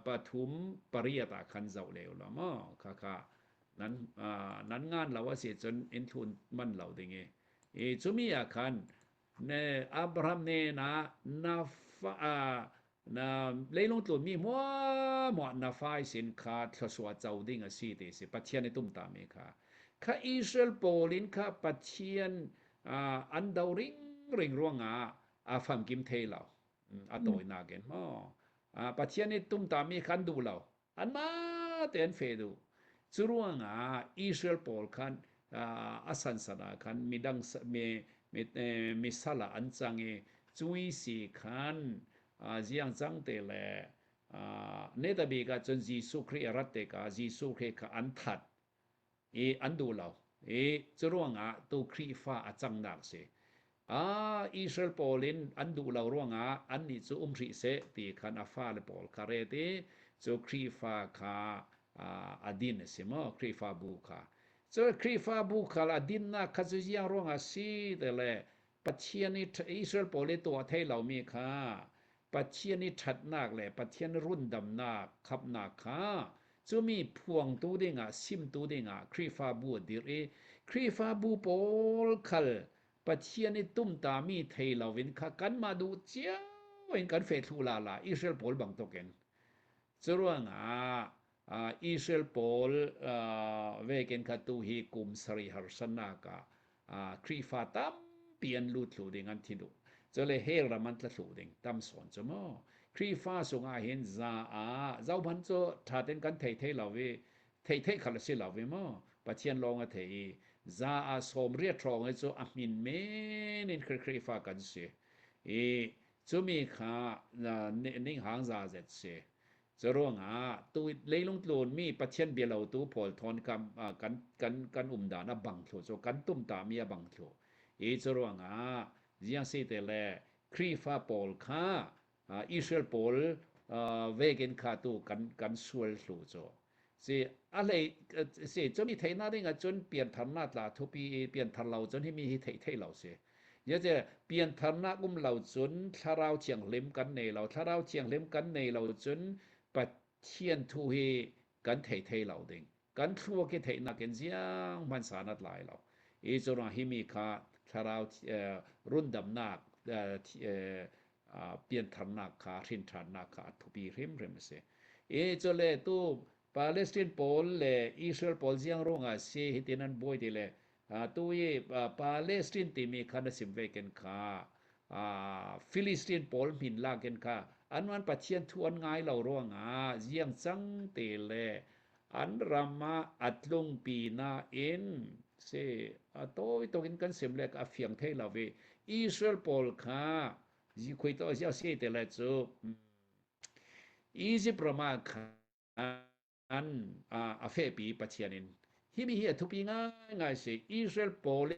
pathum pariyata khan zau lew la ma kha nan ngan lawa se chon in thun man law dinge chumi ya khan ne Abraham ne na fa na leilong tlon mi mo na fai sin kha thswa chau ding a si te se pathian tum ta me kha Israel Polin kha pathian an dau ring ruanga afam kim thei law atoi na gen pathian tum ta mi khan du law an ma ten fe du churuanga Israel Pol khan asan sana khan midang mi sala an change chui si khan jiang chang te le ne da bi ga chon Jesu Christ rat te ka Jesu Christ kha an that an du law churuanga tu Christ fa a chang dak se Israel Polin an du law ruanga an ni chu ri se ti khan afa le Pol kare te chu Christ fa kha adin se mo Christ fa bu kha so Christ fa bu kha adin na kha chu jiang ruanga si de le pathian Israel Pole to thei law mi kha pathian ni that nak le pathian run dam nak khap nak kha chu mi phuang tu dinga sim tu dinga Christ fa bu dir ครีฟาบูโปลคัลปะเทียนตุ้มตามีเทลาวินค่ะกันมาดูเจียวเห็นกันเฟทูลาลาอิสราเอลโปลบังตกเนจรวงอิสราเอลโปลเวเกนค่ะตูฮีกุมสริหรสนากาครีฟาตัมเปลี่ยนลูดลูดิงันทิดูจะเลยเฮรามันตะลูดิงตัมสอนจมอครีฟาสงอาเห็นซาเจ้าพันโจทาเต็นกันเทเทลาเวเทเทคาลสิลาเวมอปะเทียนลองเทซาสมเรียทรองโจอามินเมนินครีฟากันเสจุมีขานิ่งหางซาเซเสจะร้องตูเลยลงตลนมีปะเทียนเบียเหลาตูพอลทอนกันดานะบังโถโจกันตุ้มตามีบังโถจะร้องยังสิเตเลครีฟาปอลค่าอิสราเอลปอลเวเกนคาตูกันสวลสูโจสิอะไรสิจะมีไทยนาได้งจนเปลี่ยนฐานะลาทุปีเปลี่ยนฐานเราจนให้มีไทยเราสิยะจะเปลี่ยนฐานะกุมเราจนถ้าเราเชียงเล่มกันในเราถ้าเราเชียงเล่มกันในเราจนปะเทียนทุเฮกันไทยเราเด้งกันทัวกิไทยนักเสียงมันสานัดหลายเราจนหิมีคาถ้าเรารุ่นดำนักเปลี่ยนฐานะคารินฐานะคาทุปีเร็มเสจเลตูปาเลสไตน์โปลเลอิสราเอลโปลยังรงเสหิตินันบอยติเลตูเยปาเลสไตน์ติมีคันสิมเวเกนคาฟิลิสตินโปลมินลาเกนคาอันวันปะเทียนทวนง่ายเรารงยังจังเตเลอันรามาอัดลงปีนาเอ็นเสโตกินกันเสมเลกอเฟียงเทลาเวอิสราเอลโปลคาจิคุยโตเสียเสเตเลโจอีจิปรามาอันอเฟปีปะเทียนินฮิมีเฮทุปีง่ายสิอิสราเอลโปล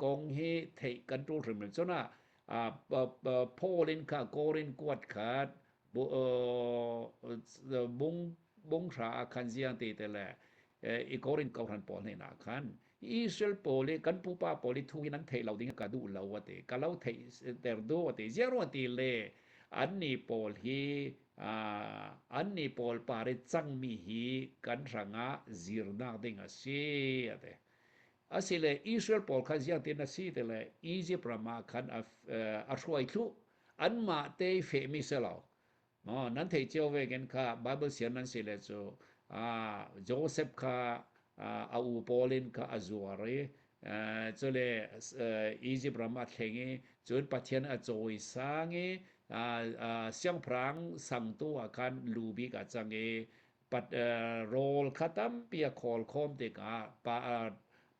กองเฮเทกันตูรึมจนะโพลินคาโกรินกวดขาดบุงราคันเสียงตีแต่ละอีกอรินเกาหันปอลในนาคันอิสราเอลโปลกันปูปาโปลิทุกินันเทเราดิ้งกาดูเราวะเตกาเราเทแต่ดูวะเตเจรวันตีเลอันนี้โปลฮีอันนี้โปลปาริจังมีฮีกันรังซีรนาดิ้งเสียเตอาเลอิสราเอลโปลคันเสียงตีนัสีแต่ละอียิปต์ประมาคันช่วยทุอันมาเตเฟมิเซลานั่นเทเจอเวกันค่ะบาเบิลเสียนั่นสิเลโจโจเซฟค่ะอาอูโปลินค่ะอาซัวเรจะเลอียิปต์ประมาเทงจนปัจเจียนอาโจยสังเสียงพรางสังตัวกันลูบิกาจังปัดโรลขัตัมเปียคอลคอมติกา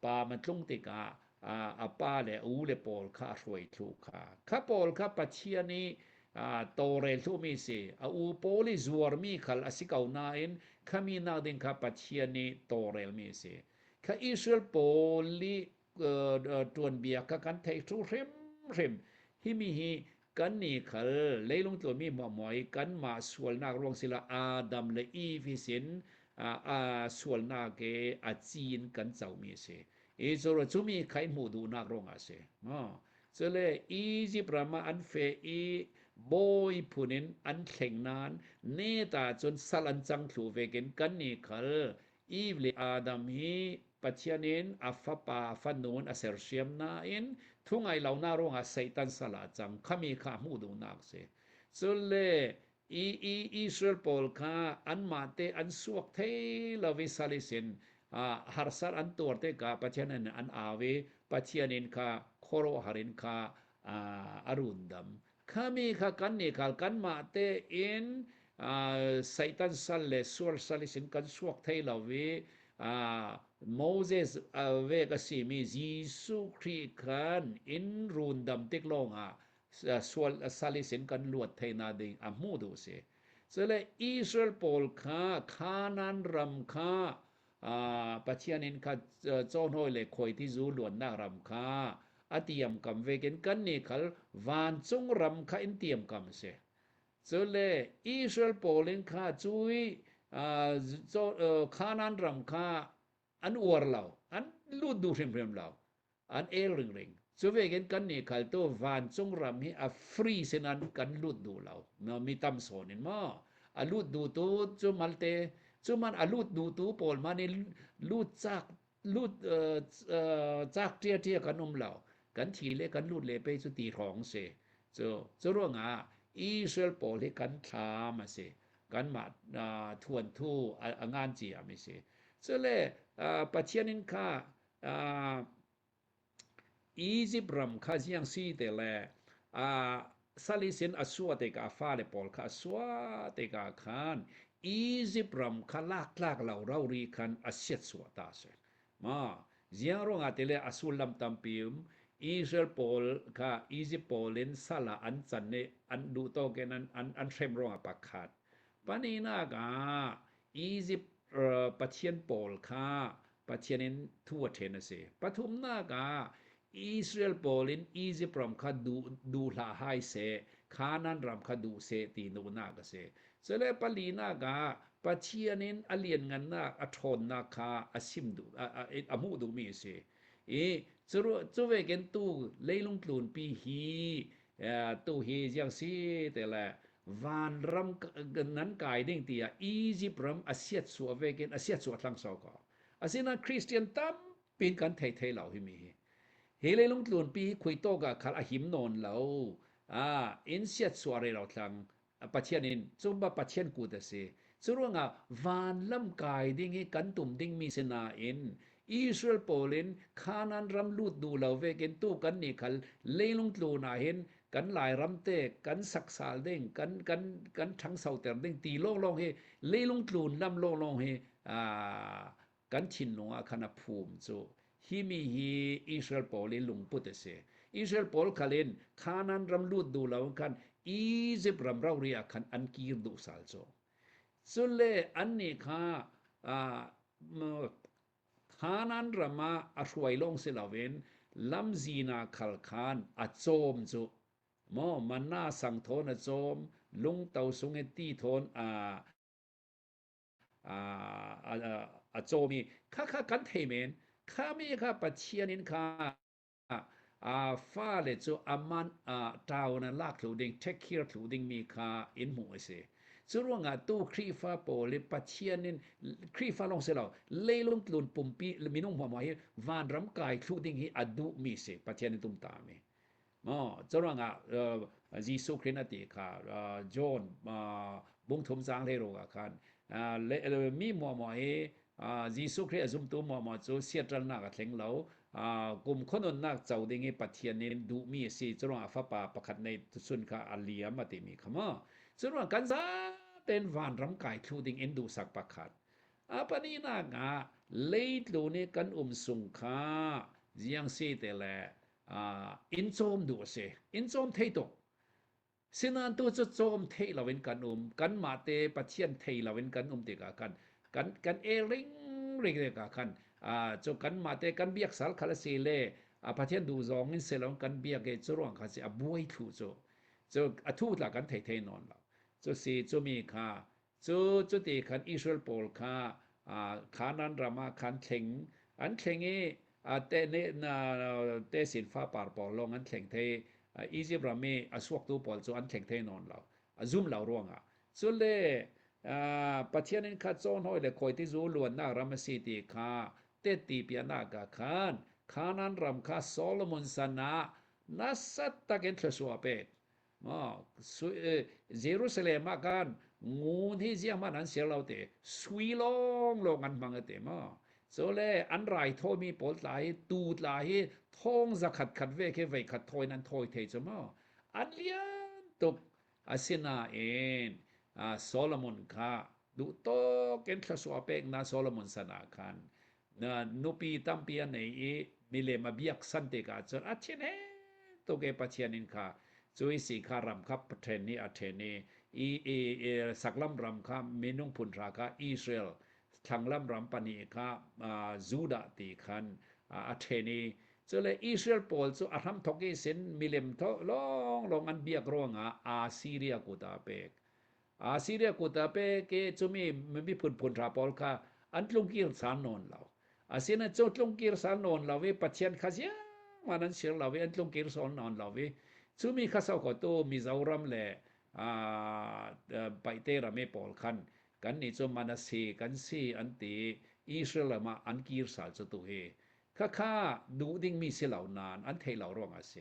ปามันลุงติกาปาเลอูเลปอลค่ะช่วยทุกค่ะข้าปอลค่ะปัจเจียนี้โตเรลูมีสิอูโปลิซัวร์มีขัลอสิกาวนาอินขามีนาดินข้าปัจเจียนี้โตเรลมีสิข้าอิสราเอลโปลิตวนเบียกันเททุเร็มฮิมีฮีกันนี่ขัลเลยลงตัวมีหมอหมอยกันมาสวลนากรวงศิลาอาดัมและอีฟิสินสวลนาเกอาจีนกันเจ้ามีสิจรจุมีใครหมู่ดูนากรวงอาเสจะเลยอียิปต์มาอันเฟอีบอยพูนินอันเข่งนานเนตาจนสลันจังถูเวกินกันนี่ขัลอีฟลีอาดัมฮีปัจเจนินอัฟปาฟันนูนอเซอร์เชียมนาอินทุ่งไอเหล่านารงอาไซตันสลาจังขมีขามูดูนักเสสุเลอิสราเอลโปลคาอันมาเตอันสวกเทลวิสาลิสินฮาร์ซาร์อันตัวเตกาปัจเจนินอันอาเวปัจเจนินคาโคโรฮารินคาอารุนดัมขามีขากันนี่ขากันมาเตอินไซตันสัลเลสวลสาลิสินกันสวกเทลวิโมเสสเวกสิมียิสุคริกันอินรุนดัมติกลงสวลสาลิสินกันลวดเทนาดิงมูดูเสเสเลอิสราเอลโปลคานันรัมคาปัจเจียนินคาโจนหอยเลคอยที่จูลวนนารำคาอติยมกำเวกินกันนี่ขัลวานจงรำคาอินเตียมกำเสโซเลอิสราเอลโปลินคาจุยขานันรำคาอันอวรเราอันลูดดูเร็มเราอันเอลริงโซเวกินกันนี่ขัลตัววานจงรำให้อัฟรีเซนันกันลูดดูเรามีตำโซนินมาอันลูดดูตัวจุมันเตจุมันอันลูดดูตัวโปลมานี่ลูด ลูดจากเตียกันเหล่ากันทีเลกันลูดเลไปสุตีของเสจะร่วงอิสราเอลปอลกันทามาเสกันมาทวนทูงานจีมิเสจะเลปัจเจนินค่าอียิปต์รำค่ายังซีเตแลสลิสินอสวเตกาฟาเลปอลค่าสวเตกาคานอียิปต์รำค่าลากเหล่าเรารีคันอเสียสวตาเสมาเจียงรงอาเตเลอสุลลัมตัมปิมอิสราเอลปอลค่าอียิปต์ปอลินซาลาอันจันเนอันดูโตเกนันอันเทมรงอาปักขาดปานีนากาอียิปต์ปัจเจียนปอลค่าปัจเจียนินทั่วเทนเสปทุมนากาอิสราเอลปอลินอียิปต์รำค่าดูลาไฮเสคานันรำค่าดูเสตีนูนากเสเสเลปลีนากาปัจเจียนินอเลียนงันนาอทนนาคาอสิมดูอมูดูมีเสจะเวกันตู้เลยลงกลุ่นปีฮีตู้ฮียังซีแต่ละวานรำกันนั้นกายดิ่งเตียอียิปต์รำอาเซียสัวเวกันอาเซียสัวทั้งสองก็อาเซียนคริสเตียนตั้มเป็นกันไทยเหล่าที่มีเฮเลยลงกลุ่นปีคุยโตกับขัดหิมนนเหล่าอินเซียสัวเรเราทั้งปัจเจียนินจุบปัจเจียนกูแต่เสสุรวงวานลำกายดิ่งกันตุ่มดิ่งมีเสนาอินอิสราเอลปอลินคานันรำลูดดูเหล่าเวกันตู้กันนี่คัลเลยลงกลุ่นเห็นกันหลายรำเตกันสักสาลเด้งกันทั้งเสาแต่เด้งตีโลงเฮเลยลงกลุ่นลำโลงเฮกันชินหนวคณะภูมิโจฮิมีฮีอิสราเอลปอลินลุงพุทธเสอิสราเอลปอลคาเลนคานันรำลูดดูเหล่ากันอียิปต์รำเราเรียกันอันกีรดูสาลโจสุเลอันนี้ค่ะคานันรำมาอช่วยลงเสลาเวนลำจีนาคัลคานอโจมโจมันน่าสังทนอโจมลุงเตาสุงเอตีทนโจมีข้ากันเทเมนข้ามีข้าปัจเจียนินข้าฟ้าเลโจอามันดาวนั้นลากถูดิ่งเทคเคียร์ถูดิ่งมีข้าอินหมู่เสสุรวงตู้ครีฟ้าโปเลปัจเจียนินครีฟ้าลงเสลาเลลงกลุ่นปุ่มปีมีนุ่งหัวหมายวานรำกายถูดิ่งฮีอดูมีเสปัจเจียนินตุมตามีสุรวงจีสุครินาติค่ะจอห์นบุงทุมจางเลโรกาคันมีหัวหมายจีสุคริอาซุมตุมัวมาโจเสียตรนักเถงเหลากลุ่มคนนักเจ้าดิ่งปัจเจียนินดูมีเสจรวงฟ้าป่าประคัดในสุนคาอัลเลียมาติมีขมาสุรวงกันซาเต็นวานรำกายถูดิ่งเอ็นดูสักประคัดปนีนากาเลดโลเนกันสุงคายังเสแต่แลอินโจมดูเสอินโจมเทตกสินันตัวจะโจมเทลาเวนกันกันมาเตปัจเจียนเทลาเวนกันเตกากันเอริงเรกากันจกันมาเตกันเบียกสารคาลเซเลปัจเจียนดูซองอินเซลองกันเบียกจรวงคาเซบวยทูโจทูตละกันเทนอนละสีมีค่าตีคันอิสราเอลปอลค่าขานันรามาคันเถงอันเถงเตสินฟ้าปาร์ปอลงอันเถงเทอียิปต์รามีสวกตูปอลอันเถงเทนอนเราซุ่มเราร่วงสุเลปัจเจียนินข้าโจนห้อยเลยคอยที่จูลวนนักรำสีตีข้าเตตีเปียนากาขานันรำข้าโซโลมอนสนานัสัตตะเกนเทสวาเปตเยรูซาเล็มกันงูที่เสียมันนั้นเสียเราเตะสวีลงอันมังเตะโซเลอันไรโทมีปอลไหลตูดไหลท้องจะขัดเวกเวขัดถอยนั้นถอยเทจมาอันเลียนตกอาศินาเองโซโลมอนค่ะดูโตเกนทสวาเปกนาโซโลมอนสนาคันนุปีตัมเปียในมิเลมาเบียกสันติกาจนอาเชนเฮตกเอปเชียนินค่ะจุยสีคารำครับเทรนนีอาเทนีสักลำรำค่ะเมนุงพุนราค่ะอิสราเอลทางลำรำปนีค่ะจูดาตีคันอาเทนีจะเลยอิสราเอลปอลจะอาทำทกิสินมิเลมทลองอันเบียกรวงอาซีเรียกุตาเปกซีเรียกุตาเปกจุมีพุนราปอลค่ะอันลงกีรสานนนเราเสียนจุดลงกีรสานนนเราเวปัจเจียนขยันวันนั้นเสียเราเวอันลงกีรสานนนเราเวจุมีข้าสาวก็โตมีเจ้ารำแหละไปเตระเมปอลคันกันนี่จุมานาสีกันสีอันตี อิสราเอลมาอันกีรสาลตุเฮค่าดูดิ้งมีเสเหล่านานอันเทเหล่ารองอาเส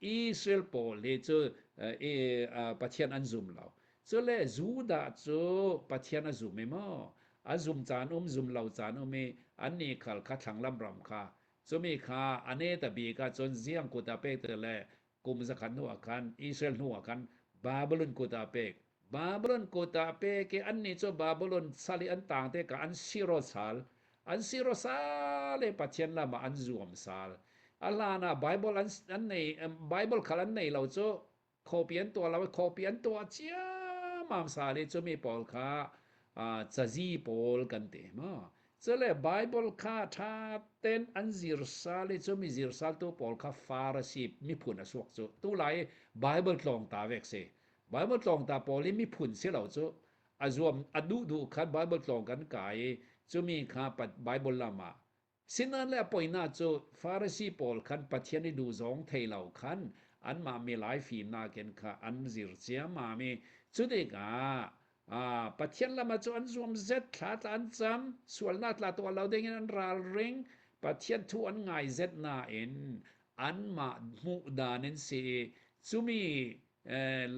อิสราเอลปอเลเจปะเทียนอันซุมเหล่าเจเลจูดาโจปะเทียนอันซุมเมมออันซุมจานซุมเหล่าจานเมอันนี้คัลคัดทังลำรำค่ะจะมีค่ะอันนี้ตะบีก็จนเสียงกุตาเปกเตเลกุมสขันหัวกันอิสราเอลหัวกันบาบิโลนกุตาเปกบาบิโลนกุตาเปกอันนี้จะบาบิโลนสาลีอันต่างเตกอันซิโรซาลอันซิโรซาลปะเทียนละมาอันซุมซาลอัลลานะไบเบิลอันนี้ไบเบิลคันนี้เราจะคอเปียนตัวเราคอเปียนตัวเจียมามซาลีจะมีปอลค่ะจะจีปอลกันเตมาจะเลยไบเบิลค่ะถ้าเต้นอันซิรซาลีจะมีซิรซาลตัวปอลค่ะฟาร์ซีมีผุนอสวกจุตัวไหลไบเบิลตรงตาเวกเซไบเบิลตรงตาปอลมีผุนเสียเราจุอรวมอดูคันไบเบิลตรงกันกายจะมีค่ะปัดไบเบิลละมาสินั้นแหละปอยน่าจุฟาร์ซีปอลคันปัจเจียนดูสองเทเหล่าคันอันมามีหลายฟีนาเกนค่ะอันซิรเซียมามีจุดเอกปัจเจียนละมาจุอันรวมเซตขาดอันจำส่วนนาตลาตัวเราได้เงินราเริงปัจเจียนทุอันง่ายเซตนาเอ็นอันมามุดานินเซจุมี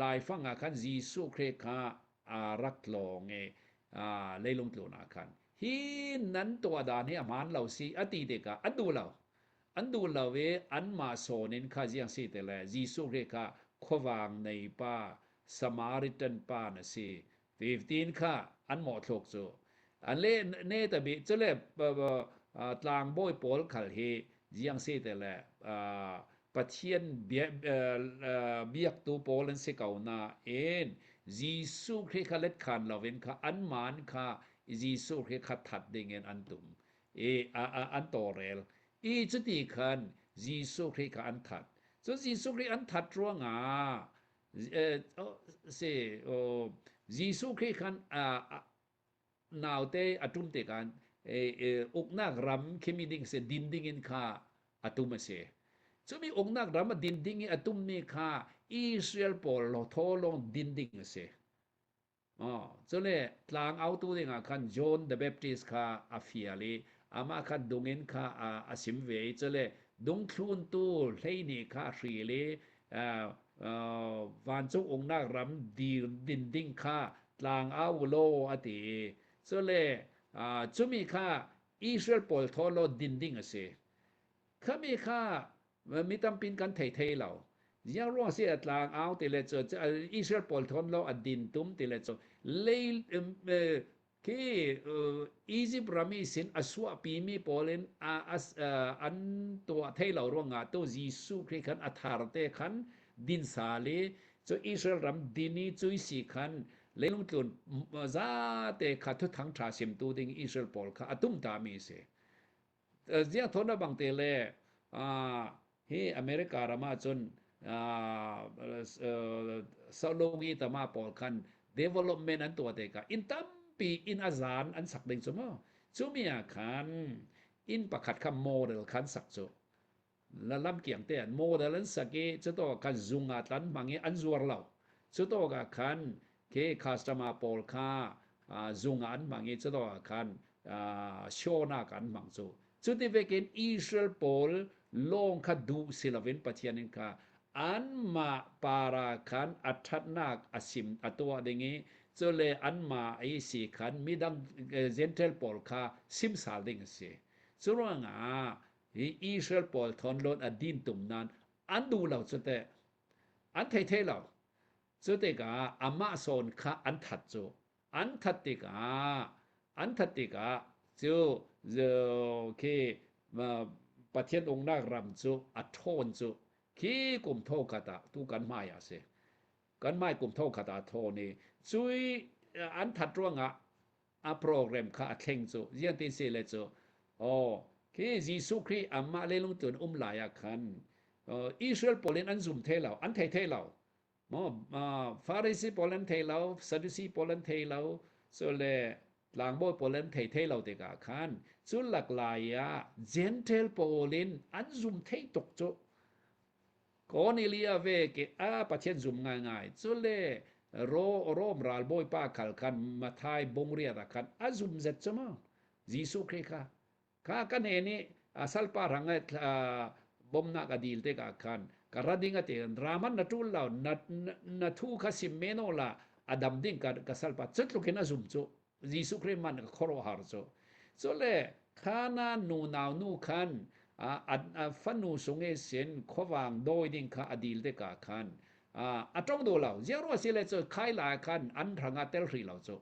ลายฟังอาคันจีสุเครคารักลองเลยลงตัวนาคันฮินั้นตัวดานเฮอมันเราสิอติเดกะอันดูเราเวอันมาโซนินคาเจียงสิเตเลจีสุเครคาขวางในป่าสมาริตันป่านะสิ15ค่ะอันหมอทกโจอันเล่เนตบิจะเล่ตลางบ่อยปอลขัลเฮเจียงสิเตเลปะเทียนเบียกตูปอลันสิเกานาเอ็นจีสุเครคาเล็ดคันเราเวนค่ะอันมานค่ะจีสุเครคาทัดเดงเงินอันตุมอันโตเรลอีจุดที่คันจีสุเครคาอันทัดจนจีสุเครอันทัดรัวงาจีสุเครคันนาวเตอตุมเตกันอุกนักรำเคมีดิ้งเสดินดิ้งอินค่าอตุมเสจะมีอุกนักรำดินดิ้งอตุมนี่ค่าอิสราเอลปอลทอลงดินดิ้งเสจะเลยทางเอาตัวเองคันจอห์นเดอะแบปติสต์ค่าอาฟิอาลีอามาคันดงเงินค่าอาซิมเวจะเลยดงคลุนตัวเลยนี่ค่ารีเลวันจุองนักรำดินดิ้งค่าทางเอาโลอติจะเลยจะมีค่าอิสราเอลปอลทอลดินดิ้งเสข้ามีค่ามีตำปินกันเทเหล่ายังร้องเสียทางเอาติเลจอิสราเอลปอลทอนเราอดินตุมติเลจเลยที่อียิปต์รามีสินอสวะปีมีปอลอันตัวเทเหล่าร้องตัวจีสุคริคันอัฐารเตคันดินสาลีจะอิสราเอลรำดินีจุยสีคันเลยลงตุนซาเตขัดทุทั้งทราสิมตูดิงอิสราเอลปอลค่ะตุมตามีเสเจียทนบังเตเลเฮอเมริการามาจนซาโลงีตามาปอลคัน development อันตัวเตกะอินตัมปีอินอาซานอันสักเด้งสมอจุมีอาคันอินประคัดคำโมเดลคันสักโจและลำเกียงเตนโมเดลนั้นสักเกจะต้องกันซุงอาตันบางอันซัวร์เราจะต้องกันเคคาสตามาปอลคาซุงอันบางจะต้องกันโชนากันบางโจจุดที่เวกินอิสราเอลปอลลงคดูศิลวินปัจเจียนินคาอันมาปาราคันอัฐนักอสิมอตัวเดงงี้จะเลยอันมาไอสีคันมีดังเซนเทลปอลคาซิมสาลเดงเสสุรวงอิสราเอลปอลทอนลดอดินตุมนั้นอันดูเราจะแต่อันเทเราจะแต่กาอามาโซนคาอันทัดโจอันทัดติกาจะเคปะเทียนองค์นักรำจุอัดโทนจุขี้กลุ่มโทกตาทุกันไม่เสกันไม่กลุ่มโทกตาโทนี่ช่วยอันถัดร่วงโปรแกรมข้าเข่งจุยังตีเสเลจุขี้จีสุครีอามาเลลงตุนหลายคันอิสราเอลปอลอันซุมเทเหล่าอันเทเหล่าฟาริสีปอลันเทเหล่าซาดุซีปอลันเทเหล่าโซเลหลังบ่อยปอลันเทเหล่าเด็กคันสุดหลักหลายเจนเทลปอลินอันซุมเทตกโจก่อนเลียเวกประเทศซุมง่ายๆสุดเลยโรมราลบ่อยป้าขัลคันมาทายบงเรียตะคันอันซุมเจ็ดจมา Jesu Krika ka kaneni salpa ranga bomna ka dil te ka kan karadinga te raman natul law natu ka simmeno la adam ding ka salpa chetlu kena zumcho Jesu Kri man ka khoro harcho so le khana nu naw nu khan fanu sunge sen khowang doi ding ka adil te ka khan atong do law zero sile cho khai la khan an ranga tel ri law cho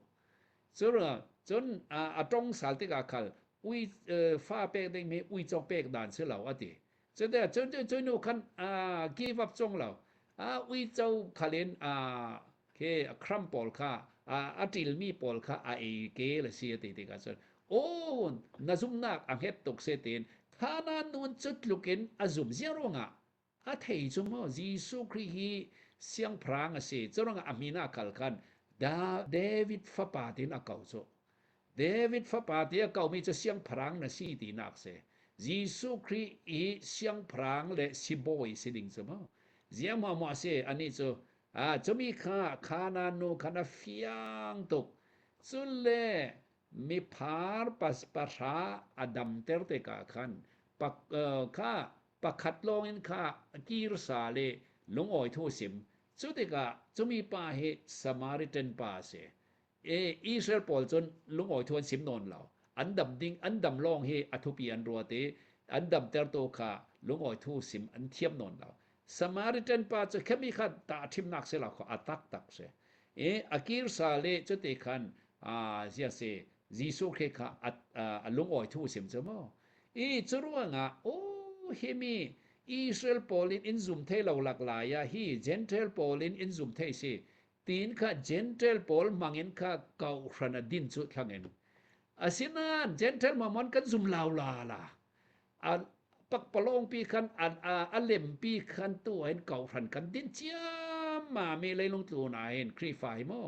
so chon atong sal te ka khal ui fa pek ding me ui chok pek dan se law ati so de chon no khan give up chong law ui chau khalen ke kram pol kha atil mi pol kha e ke la sia te ka so nazum nak ang het tok se ten khana nun chut lukin azum zero nga thei chung mo Jesu Kri hi siang prang ase chorang amina kal khan David fa patin akaw so David fa pati akaw mi cha siang prang na si ti nak se Jesu Kri hi siang prang le si boy siding so mo ziang mo se ani so chumi khana nu khana fiang tok sulle mi phar pas pasha adam terte ka khan kha pakhat long in kha kir sa le longoi tho sim chuteka chumi pa he Samaritan pa se Israel pol chon longoi thon sim non law andam ding andam long he athupi an rote andam ter to kha longoi thu sim an thiam non law Samaritan pa che khami kha ta thim nak se la kho atak tak se akir sa le chute khan sia se Jesu Kri kha longoi thu sim chamo churuanga hemi Israel polin in zum the lo lak la ya hi Gentile polin in zum the se tin kha Gentile pol mangin kha kau rana din chu thangen asinan Gentile mamon kan zum law la pak palong pi khan alem pi khan tu en kau ran kan din chia ma me le long tu na en kri fai mo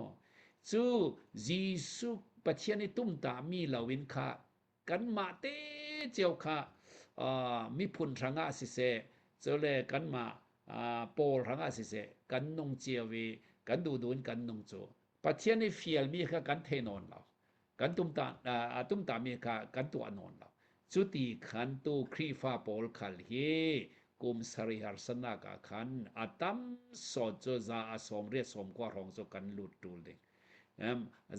chu Jesu pachiani tum ta mi lawin kha kan ma te cheu kha mi phun ranga si se chole kan ma pol ranga si se kan nong chewi kan du dun kan nong cho pachiani fiel mi kha kan the non law kan tum ta mi kha kan tu anon law chu ti khan tu kri fa pol khal hi kum sari har sana ka khan atam so cho za asom re som kwa rong so kan lut tul de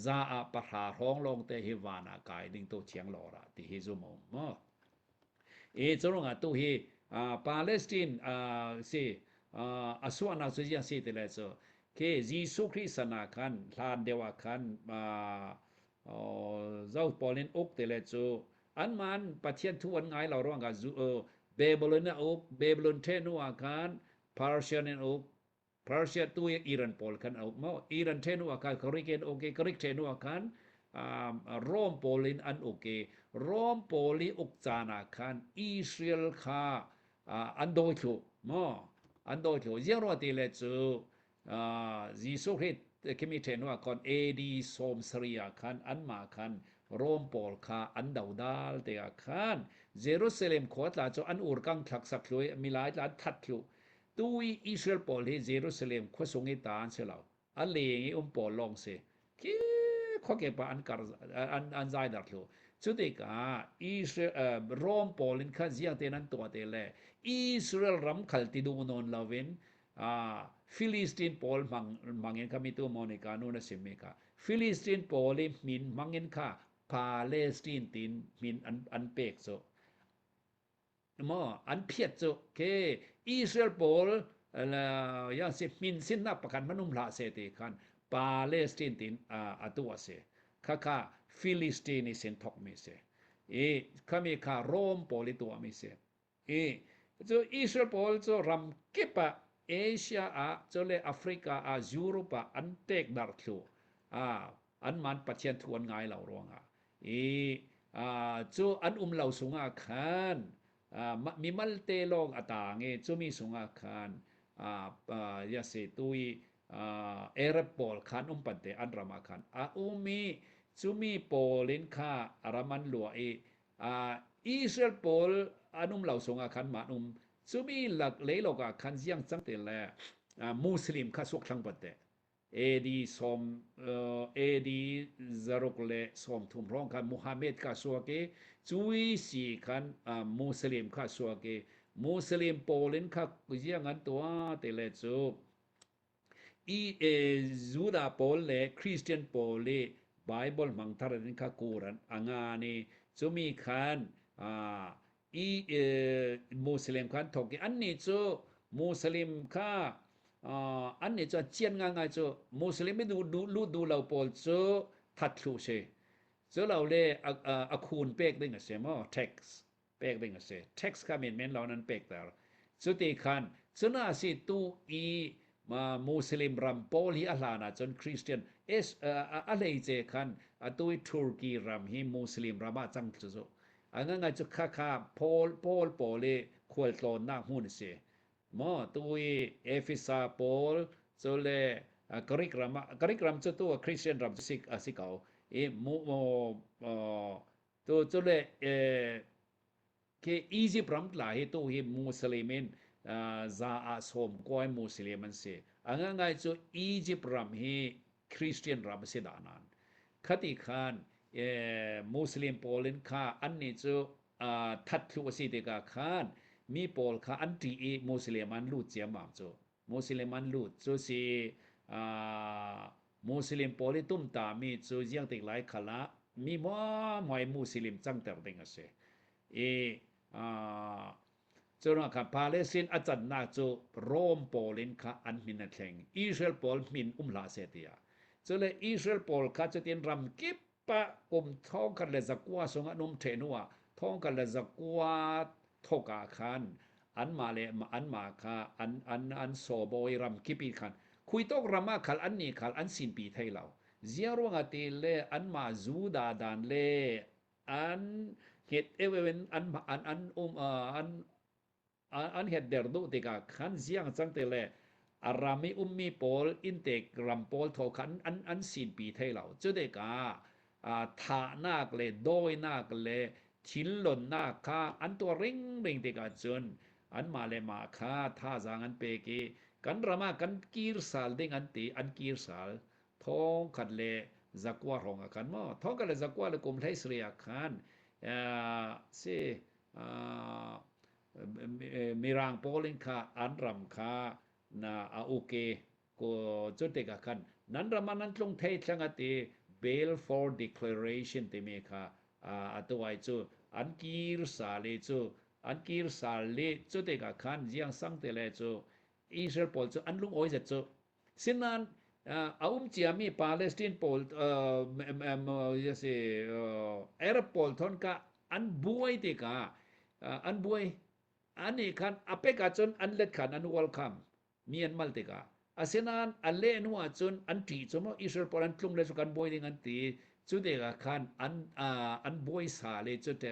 za pa ha rong long te hi wana kai ding to chiang lo ra ti hi zo mo chorong tu hi Palestine se aswana so ya se te la so ke Jesu Kri sana khan hlan dewa khan zau polin ok te la so an man pathian thu an ngai lo rong ga Babylon ok Babylon the nu akan Persian ok Persia tu Iran pol kan ok mo Iran the nu akan Korean okay Korean the nu akan Rome polin an okay Rome poli ok chana khan Israel kha ando chu mo ando chu zero te le chu Jesu Kri kemi the nu akon AD som Syria khan an ma khan Rome pol kha an dau dal te khan Jerusalem khot la cho an ur kang thak sak loi milai la that thu tui Israel pol he Jerusalem kho songi tan se law a le pol long se ki kho ke pa an kar an zai dar thu chu te ka Israel Rome pol in kha ziang te nan to te le Israel ram khal ti du non lawen Philistine pol mangin kami tu monica no na simeka Philistine pol min mangin kha Palestine tin min an pek so mo an phiat so ke Israel pol ya se min sin na pakan manum la se te khan Palestine tin atua se kha Philistine sen thok me se kami kha Rome pol tu mi se so Israel pol so ram kepa Asia so le Africa Europe an tek dar thu an man pathian thuan ngai lo ronga chu an lau sunga khan mi malte long atange chu mi sunga khan ya se tui Arab pol khan pante an rama khan umi chu mi polin kha araman lua Israel pol anum lau sunga khan manum chu mi lak le loka khan jiang chang te la Muslim kha sok thang pate AD som AD zaruk le som thum rong kan Muhammad ka suake chui si kan Muslim ka suake Muslim Polin ka kujiangan tua tele chu Juda Pol le Christian Pol le Bible mang tharan ka Quran angani chumi khan Muslim khan thoki anni chu Muslim khaอันนี้จะเจียนง่ายๆจะมุสลิมไม่ดูเราปอลจะทัดลูเชจะเราเลยคูณเป๊กได้ไงเสียมั้ง tax เป๊กได้ไงเสีย tax ก็เหมือนเรานั้นเป๊กแต่สุดที่คันจะน่าสิตูมามุสลิมรำปอลที่อัลลานะจนคริสเตียนอะไรเจคันตัวตุรกีรำให้มุสลิมรำมาจังจุดอันนั้นไงจะค่าปอลเลยควรตอนหน้าหุ่นเสียตัวEphesus Paul so le curriculum จะตัว Christian รำสิเก่าตัวจะle ke Egypt รำหลายตัวมุสลิมินza asom ก้อยมุสลิมันเสียอันนั้นไงจะ Egypt รำให้ Christian รำเสียดานันคติขันมุสลิม Paul ค่าอันนี้จะทัดทุกสิเดกาขันมีปอลค่ะอันที่มุสลิมันลูดเจียมามจูมุสลิมันลูดจูสิมุสลิมปอลตุ้มตามีจูยังติหลายขละมีหมอยมุสลิมจังแต่ติงเสจูนะค่ะปาเลสไตน์อาจารย์นาจูโรมปอลินค่ะอันมินเทงอิสราเอลปอลมินลาเสตียจูเลยอิสราเอลปอลค่ะจะเตียนรำกิปปะท้องกันเลยจักว่าสงนุมเทนัวท้องกันเลยจักว่าทกาคันอันมาเลอันมาค่ะอันโซบอยรำกิปีคันคุยตกรำมาคัลอันนี้คัลอันสินปีไทยเราเจียรวงอติเลอันมาจูดาดานเลอันเฮ็ดเวนอันเฮ็ดเดรดุติกาคันเจียงจังเตเลอารามีมีปอลอินเตกรัมปอลทอคันอันสินปีไทยเราจุดเดกาทานักเลโดยนักเลชินหล่นหน้าค่าอันตัวริงติกาจนอันมาเลมาค่าท่าจางอันเปกีกันรามากันกีรสาลดิงอันตีอันกีรสาลท้องขัดเลจักว่าหงกันมั้งท้องขัดเลจักว่าเลกุมไทยสรียคันมีรางโปลินค่าอันรำค่านาโอเคก็จุดเด็กกันนั้นรามานั้นลงไทยจังอันตี Balfour Declaration ที่มีค่ะตัวไอ้จูอันกีรสาเลจูอันกีรสาเลจูเด็กขันยังสังเตเลจูอิสราเอลปอลจูอันลุงโอยจูสินั้นเจียมีปาเลสไตน์ปอลอาหรับปอลทอนกะอันบวยเด็กอันบวยอันนี้ขันอเปกาจนอันเล็ดขันอันวอลคัมมีอันมัลเด็กสินั้นอันเล่นัวจนอันที่จูอิสราเอลปอลอันลุงเลจูกันบวยดิ่งอันที่จุดเด็กขันอันบอยสาเลจุด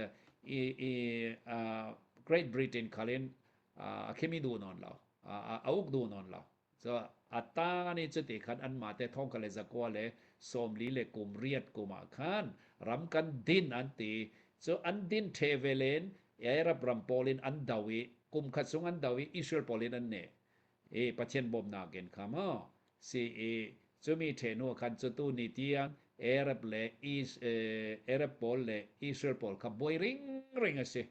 Great Britain ขันเคมีดูนอนเราอุกดูนอนเราจะอัตตานี่จุดเด็กขันอันมาแต่ท้องกันเลยสักว่าเลยสมลีเลยกุมเรียดกุมขันรำกันดินอันตีจะอันดินเทเวเลนรับรำปอลินอันดาวิกุมขัดสงอันดาวิอิสราเอลปอลินอันเน่ปัจเจนบอมนาเกนคำจะมีเทนัวขันจุดตูนิเตียงArab le Arab Pol le Israel Pol ka boy ring ase